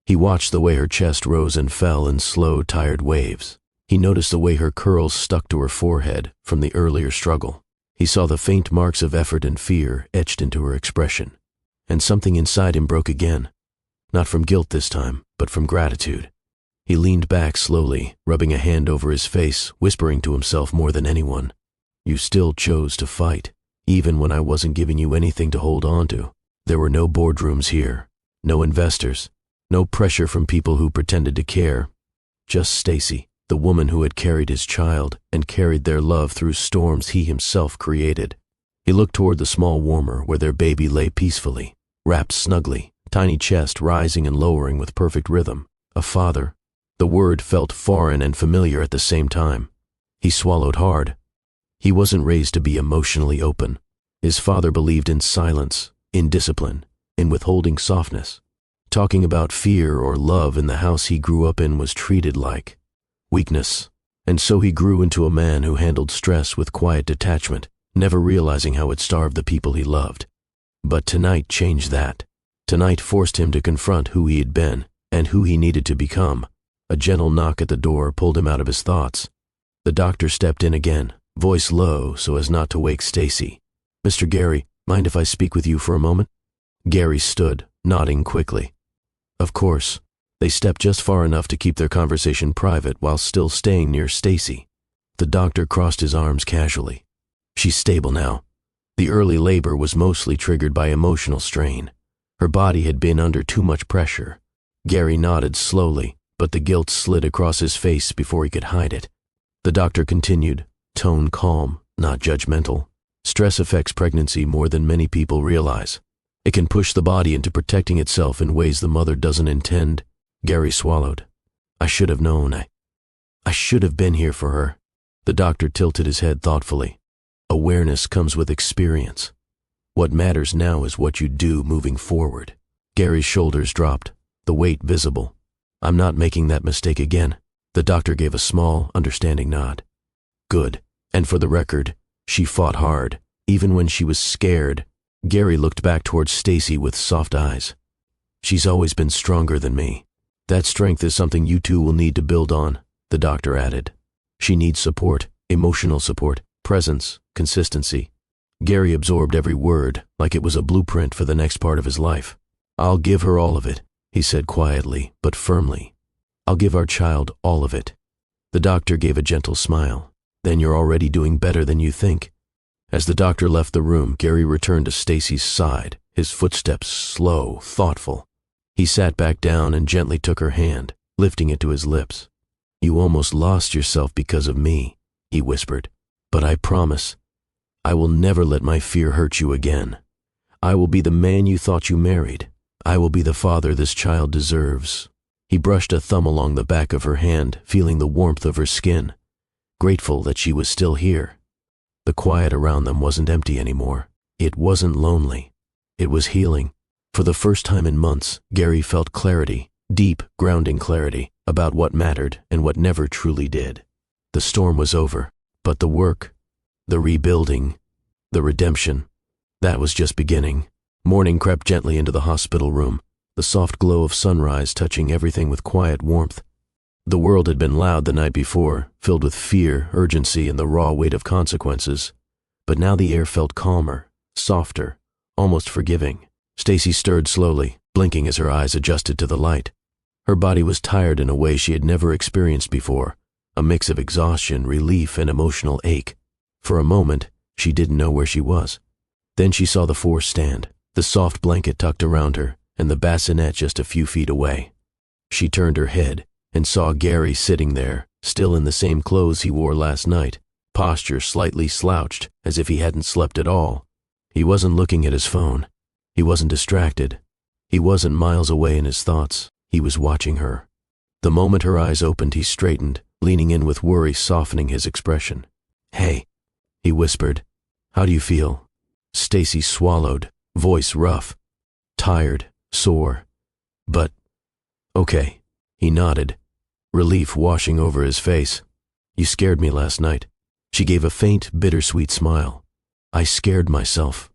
He watched the way her chest rose and fell in slow, tired waves. He noticed the way her curls stuck to her forehead from the earlier struggle. He saw the faint marks of effort and fear etched into her expression. And something inside him broke again. Not from guilt this time, but from gratitude. He leaned back slowly, rubbing a hand over his face, whispering to himself more than anyone, "You still chose to fight, even when I wasn't giving you anything to hold on to." There were no boardrooms here, no investors, no pressure from people who pretended to care. Just Stacy, the woman who had carried his child and carried their love through storms he himself created. He looked toward the small warmer where their baby lay peacefully, wrapped snugly, tiny chest rising and lowering with perfect rhythm. A father. The word felt foreign and familiar at the same time. He swallowed hard. He wasn't raised to be emotionally open. His father believed in silence, in discipline, in withholding softness. Talking about fear or love in the house he grew up in was treated like weakness. And so he grew into a man who handled stress with quiet detachment, never realizing how it starved the people he loved. But tonight changed that. Tonight forced him to confront who he had been and who he needed to become. A gentle knock at the door pulled him out of his thoughts. The doctor stepped in again, voice low so as not to wake Stacy. "Mr. Gary, mind if I speak with you for a moment?" Gary stood, nodding quickly. Of course. They stepped just far enough to keep their conversation private while still staying near Stacy. The doctor crossed his arms casually. "She's stable now. The early labor was mostly triggered by emotional strain. Her body had been under too much pressure." Gary nodded slowly, but the guilt slid across his face before he could hide it. The doctor continued, tone calm, not judgmental. "Stress affects pregnancy more than many people realize. It can push the body into protecting itself in ways the mother doesn't intend." Gary swallowed. "I should have known. I should have been here for her." The doctor tilted his head thoughtfully. "Awareness comes with experience. What matters now is what you do moving forward." Gary's shoulders dropped, the weight visible. "I'm not making that mistake again." The doctor gave a small, understanding nod. "Good. And for the record, she fought hard, even when she was scared, Gary looked back towards Stacy with soft eyes. She's always been stronger than me. That strength is something you two will need to build on, the doctor added. She needs support, emotional support, presence, consistency. Gary absorbed every word like it was a blueprint for the next part of his life. I'll give her all of it, he said quietly but firmly. I'll give our child all of it. The doctor gave a gentle smile. Then you're already doing better than you think. As the doctor left the room, Gary returned to Stacy's side, his footsteps slow, thoughtful. He sat back down and gently took her hand, lifting it to his lips. You almost lost yourself because of me, he whispered. But I promise, I will never let my fear hurt you again. I will be the man you thought you married. I will be the father this child deserves. He brushed a thumb along the back of her hand, feeling the warmth of her skin, grateful that she was still here. The quiet around them wasn't empty anymore. It wasn't lonely. It was healing. For the first time in months, Gary felt clarity, deep, grounding clarity, about what mattered and what never truly did. The storm was over, but the work, the rebuilding, the redemption, that was just beginning. Morning crept gently into the hospital room, the soft glow of sunrise touching everything with quiet warmth. The world had been loud the night before, filled with fear, urgency, and the raw weight of consequences. But now the air felt calmer, softer, almost forgiving. Stacy stirred slowly, blinking as her eyes adjusted to the light. Her body was tired in a way she had never experienced before, a mix of exhaustion, relief, and emotional ache. For a moment, she didn't know where she was. Then she saw the four stand, the soft blanket tucked around her, and the bassinet just a few feet away. She turned her head and saw Gary sitting there, still in the same clothes he wore last night, posture slightly slouched, as if he hadn't slept at all. He wasn't looking at his phone. He wasn't distracted. He wasn't miles away in his thoughts. He was watching her. The moment her eyes opened, he straightened, leaning in with worry softening his expression. Hey, he whispered. How do you feel? Stacy swallowed, voice rough. Tired, sore. But, okay. He nodded, relief washing over his face. You scared me last night. She gave a faint, bittersweet smile. I scared myself.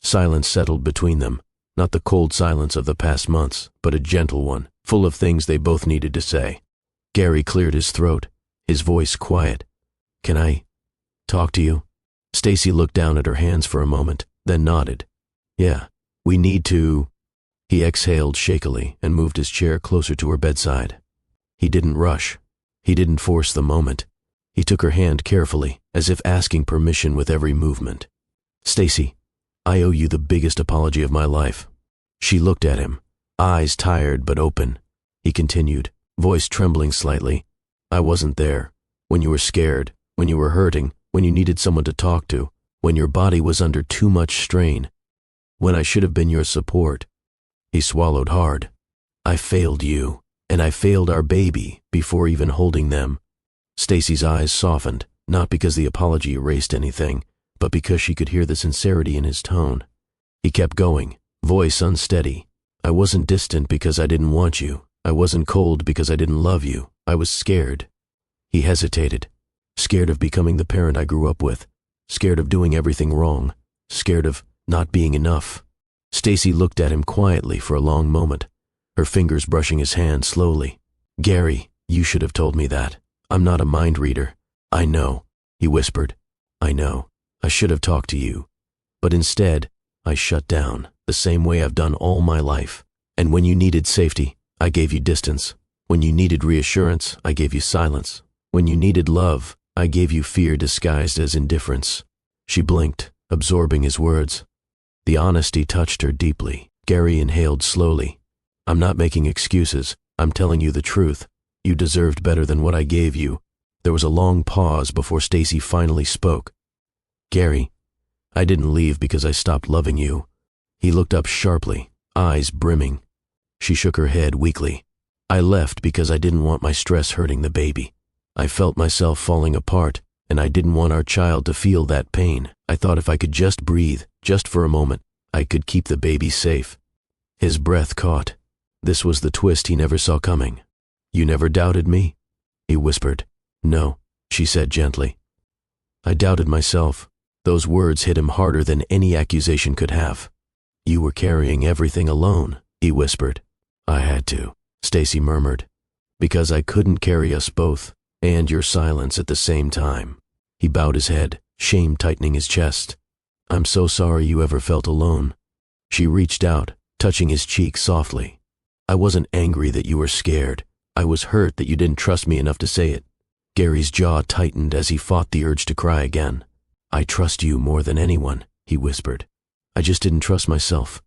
Silence settled between them, not the cold silence of the past months, but a gentle one, full of things they both needed to say. Gary cleared his throat, his voice quiet. Can I talk to you? Stacy looked down at her hands for a moment, then nodded. Yeah, we need to. He exhaled shakily and moved his chair closer to her bedside. He didn't rush. He didn't force the moment. He took her hand carefully, as if asking permission with every movement. Stacy, I owe you the biggest apology of my life. She looked at him, eyes tired but open. He continued, voice trembling slightly. I wasn't there. When you were scared, when you were hurting, when you needed someone to talk to, when your body was under too much strain, when I should have been your support. He swallowed hard. I failed you, and I failed our baby before even holding them. Stacy's eyes softened, not because the apology erased anything, but because she could hear the sincerity in his tone. He kept going, voice unsteady. I wasn't distant because I didn't want you. I wasn't cold because I didn't love you. I was scared. He hesitated, scared of becoming the parent I grew up with, scared of doing everything wrong, scared of not being enough. Stacy looked at him quietly for a long moment, her fingers brushing his hand slowly. Gary, you should have told me that. I'm not a mind reader. I know, he whispered. I know. I should have talked to you. But instead, I shut down, the same way I've done all my life. And when you needed safety, I gave you distance. When you needed reassurance, I gave you silence. When you needed love, I gave you fear disguised as indifference. She blinked, absorbing his words. The honesty touched her deeply. Gary inhaled slowly. I'm not making excuses. I'm telling you the truth. You deserved better than what I gave you. There was a long pause before Stacy finally spoke. Gary, I didn't leave because I stopped loving you. He looked up sharply, eyes brimming. She shook her head weakly. I left because I didn't want my stress hurting the baby. I felt myself falling apart, and I didn't want our child to feel that pain. I thought if I could just breathe, just for a moment, I could keep the baby safe. His breath caught. This was the twist he never saw coming. You never doubted me? He whispered. No, she said gently. I doubted myself. Those words hit him harder than any accusation could have. You were carrying everything alone, he whispered. I had to, Stacy murmured, because I couldn't carry us both and your silence at the same time. He bowed his head, shame tightening his chest. I'm so sorry you ever felt alone. She reached out, touching his cheek softly. I wasn't angry that you were scared. I was hurt that you didn't trust me enough to say it. Gary's jaw tightened as he fought the urge to cry again. I trust you more than anyone, he whispered. I just didn't trust myself.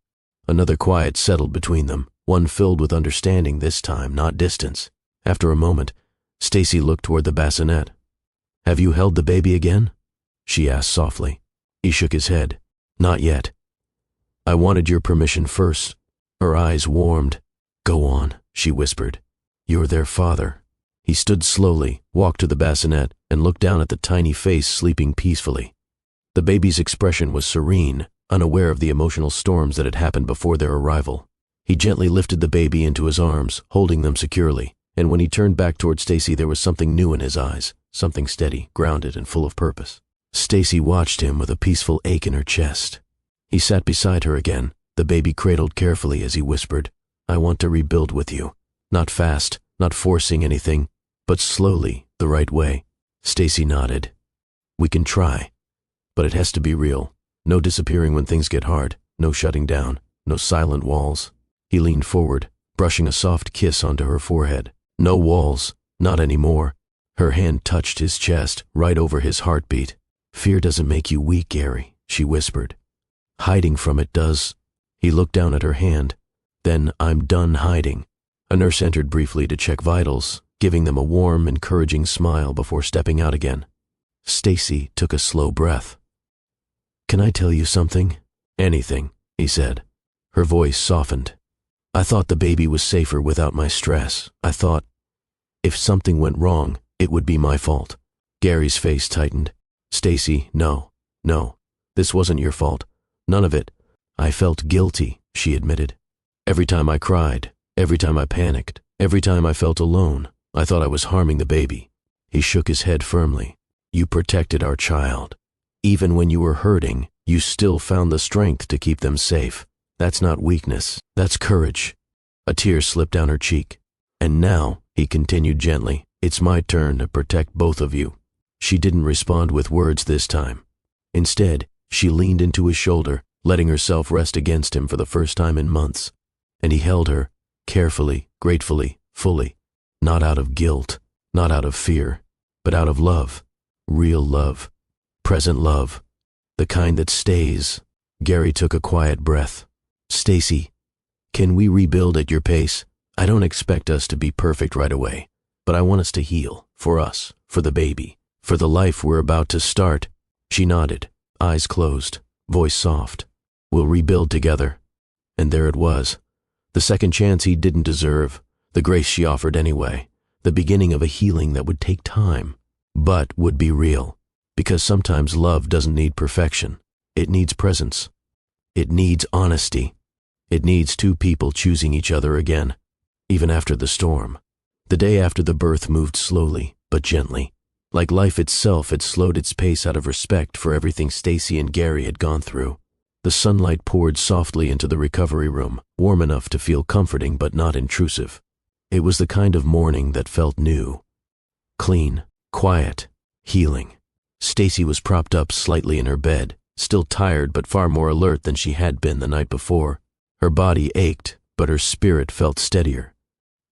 Another quiet settled between them, one filled with understanding this time, not distance. After a moment, Stacy looked toward the bassinet. Have you held the baby again? She asked softly. He shook his head. Not yet. I wanted your permission first. Her eyes warmed. Go on, she whispered. You're their father. He stood slowly, walked to the bassinet, and looked down at the tiny face sleeping peacefully. The baby's expression was serene, unaware of the emotional storms that had happened before their arrival. He gently lifted the baby into his arms, holding them securely, and when he turned back toward Stacy there was something new in his eyes, something steady, grounded, and full of purpose. Stacy watched him with a peaceful ache in her chest. He sat beside her again, the baby cradled carefully as he whispered, I want to rebuild with you. Not fast, not forcing anything, but slowly, the right way. Stacy nodded. We can try, but it has to be real. No disappearing when things get hard, no shutting down, no silent walls. He leaned forward, brushing a soft kiss onto her forehead. No walls, not anymore. Her hand touched his chest, right over his heartbeat. Fear doesn't make you weak, Gary, she whispered. Hiding from it does. He looked down at her hand. Then I'm done hiding. A nurse entered briefly to check vitals, giving them a warm, encouraging smile before stepping out again. Stacy took a slow breath. Can I tell you something? Anything, he said. Her voice softened. I thought the baby was safer without my stress. I thought, if something went wrong, it would be my fault. Gary's face tightened. Stacy, no. This wasn't your fault. None of it. I felt guilty, she admitted. Every time I cried, every time I panicked, every time I felt alone, I thought I was harming the baby. He shook his head firmly. You protected our child. Even when you were hurting, you still found the strength to keep them safe. That's not weakness, that's courage. A tear slipped down her cheek. And now, he continued gently, it's my turn to protect both of you. She didn't respond with words this time. Instead, she leaned into his shoulder, letting herself rest against him for the first time in months. And he held her, carefully, gratefully, fully. Not out of guilt, not out of fear, but out of love. Real love. Present love. The kind that stays. Gary took a quiet breath. Stacy, can we rebuild at your pace? I don't expect us to be perfect right away, but I want us to heal. For us, for the baby, for the life we're about to start. She nodded, eyes closed, voice soft. We'll rebuild together. And there it was. The second chance he didn't deserve, the grace she offered anyway, the beginning of a healing that would take time, but would be real. Because sometimes love doesn't need perfection. It needs presence. It needs honesty. It needs two people choosing each other again, even after the storm. The day after the birth moved slowly, but gently. Like life itself had slowed its pace out of respect for everything Stacy and Gary had gone through. The sunlight poured softly into the recovery room, warm enough to feel comforting but not intrusive. It was the kind of morning that felt new. Clean, quiet, healing. Stacy was propped up slightly in her bed, still tired but far more alert than she had been the night before. Her body ached, but her spirit felt steadier.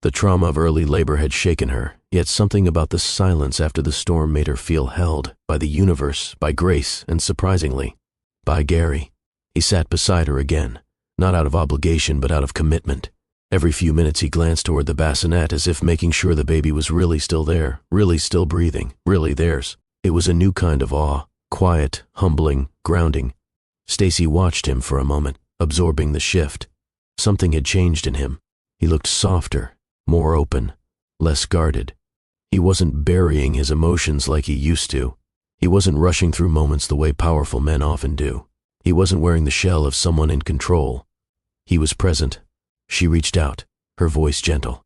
The trauma of early labor had shaken her, yet something about the silence after the storm made her feel held by the universe, by grace, and surprisingly, by Gary. He sat beside her again, not out of obligation but out of commitment. Every few minutes he glanced toward the bassinet as if making sure the baby was really still there, really still breathing, really theirs. It was a new kind of awe, quiet, humbling, grounding. Stacy watched him for a moment, absorbing the shift. Something had changed in him. He looked softer, more open, less guarded. He wasn't burying his emotions like he used to. He wasn't rushing through moments the way powerful men often do. He wasn't wearing the shell of someone in control. He was present. She reached out, her voice gentle.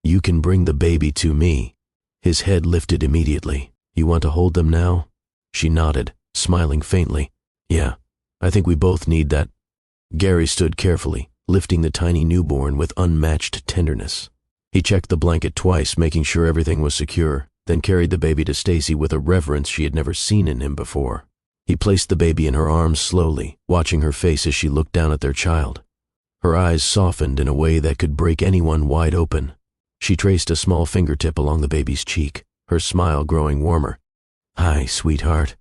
You can bring the baby to me. His head lifted immediately. You want to hold them now? She nodded, smiling faintly. Yeah, I think we both need that. Gary stood carefully, lifting the tiny newborn with unmatched tenderness. He checked the blanket twice, making sure everything was secure, then carried the baby to Stacy with a reverence she had never seen in him before. He placed the baby in her arms slowly, watching her face as she looked down at their child. Her eyes softened in a way that could break anyone wide open. She traced a small fingertip along the baby's cheek, her smile growing warmer. "Hi, sweetheart,"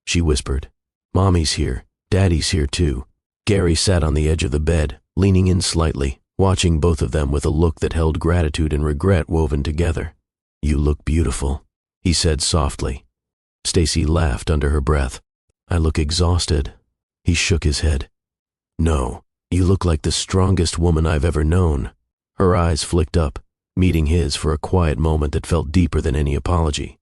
she whispered. "Mommy's here. Daddy's here too." Gary sat on the edge of the bed, leaning in slightly, watching both of them with a look that held gratitude and regret woven together. "You look beautiful," he said softly. Stacy laughed under her breath. "I look exhausted." He shook his head. "No, you look like the strongest woman I've ever known." Her eyes flicked up, meeting his for a quiet moment that felt deeper than any apology.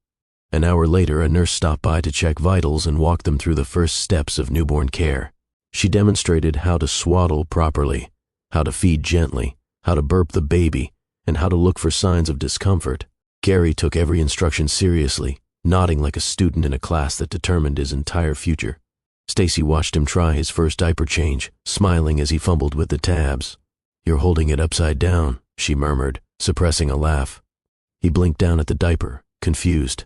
An hour later, a nurse stopped by to check vitals and walk them through the first steps of newborn care. She demonstrated how to swaddle properly, how to feed gently, how to burp the baby, and how to look for signs of discomfort. Gary took every instruction seriously, nodding like a student in a class that determined his entire future. Stacy watched him try his first diaper change, smiling as he fumbled with the tabs. "You're holding it upside down," she murmured, suppressing a laugh. He blinked down at the diaper, confused.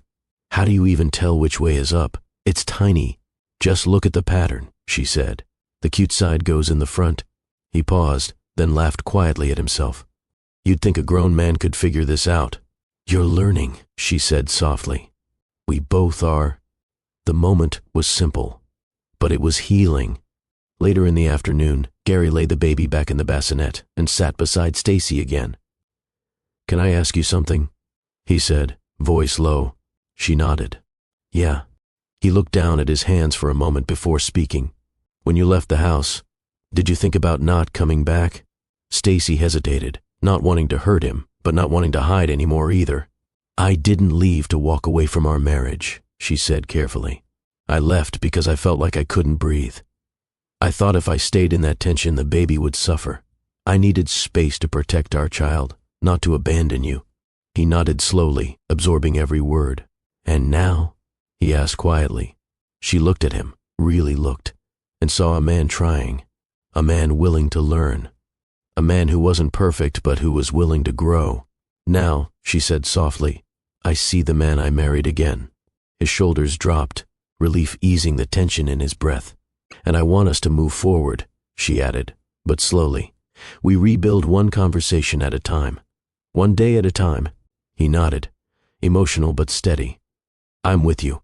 "How do you even tell which way is up? It's tiny." "Just look at the pattern," she said. "The cute side goes in the front." He paused, then laughed quietly at himself. "You'd think a grown man could figure this out." "You're learning," she said softly. "We both are." The moment was simple, but it was healing. Later in the afternoon, Gary laid the baby back in the bassinet and sat beside Stacy again. "Can I ask you something?" he said, voice low. She nodded. "Yeah." He looked down at his hands for a moment before speaking. "When you left the house, did you think about not coming back?" Stacy hesitated, not wanting to hurt him, but not wanting to hide anymore either. "I didn't leave to walk away from our marriage," she said carefully. "I left because I felt like I couldn't breathe. I thought if I stayed in that tension, the baby would suffer. I needed space to protect our child, not to abandon you." He nodded slowly, absorbing every word. "And now?" he asked quietly. She looked at him, really looked, and saw a man trying, a man willing to learn, a man who wasn't perfect but who was willing to grow. "Now," she said softly, "I see the man I married again." His shoulders dropped, relief easing the tension in his breath. "And I want us to move forward," she added, but slowly. "We rebuild one conversation at a time, one day at a time." He nodded, emotional but steady. "I'm with you,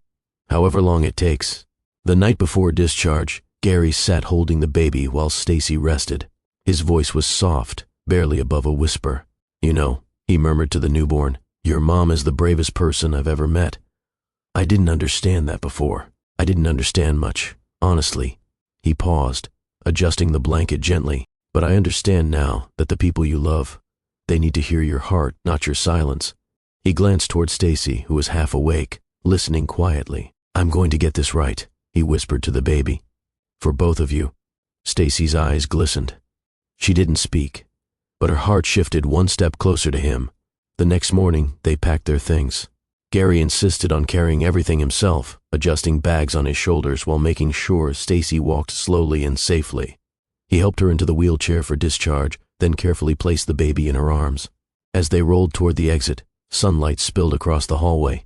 however long it takes." The night before discharge, Gary sat holding the baby while Stacy rested. His voice was soft, barely above a whisper. "You know," he murmured to the newborn, "your mom is the bravest person I've ever met." "I didn't understand that before. I didn't understand much, honestly." He paused, adjusting the blanket gently. "But I understand now that the people you love, they need to hear your heart, not your silence." He glanced toward Stacy, who was half awake, listening quietly. "I'm going to get this right," he whispered to the baby. "For both of you." Stacy's eyes glistened. She didn't speak, but her heart shifted one step closer to him. The next morning, they packed their things. Gary insisted on carrying everything himself, adjusting bags on his shoulders while making sure Stacy walked slowly and safely. He helped her into the wheelchair for discharge, then carefully placed the baby in her arms. As they rolled toward the exit, sunlight spilled across the hallway.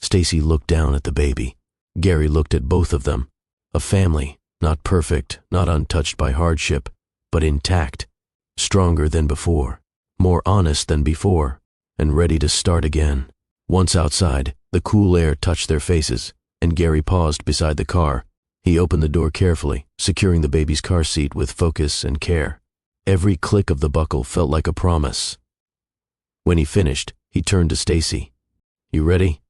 Stacy looked down at the baby. Gary looked at both of them. A family, not perfect, not untouched by hardship, but intact, stronger than before, more honest than before, and ready to start again. Once outside, the cool air touched their faces, and Gary paused beside the car. He opened the door carefully, securing the baby's car seat with focus and care. Every click of the buckle felt like a promise. When he finished, he turned to Stacy. "You ready?"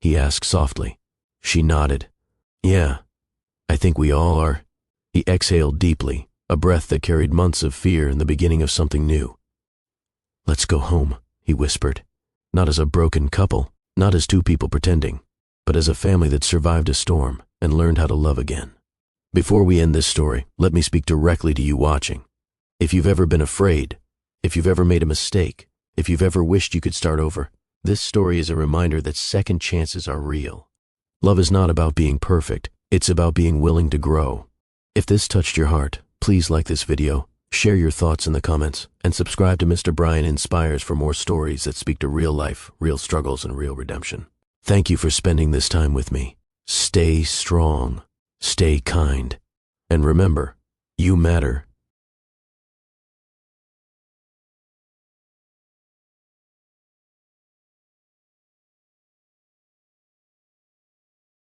he asked softly. She nodded. "Yeah, I think we all are." He exhaled deeply, a breath that carried months of fear and the beginning of something new. "Let's go home," he whispered. Not as a broken couple, not as two people pretending, but as a family that survived a storm and learned how to love again. Before we end this story, let me speak directly to you watching. If you've ever been afraid, if you've ever made a mistake, if you've ever wished you could start over, this story is a reminder that second chances are real. Love is not about being perfect, It's about being willing to grow. If this touched your heart, please like this video, share your thoughts in the comments, and subscribe to Mr. Brian Inspires for more stories that speak to real life, real struggles, and real redemption. Thank you for spending this time with me. Stay strong, stay kind, and remember, you matter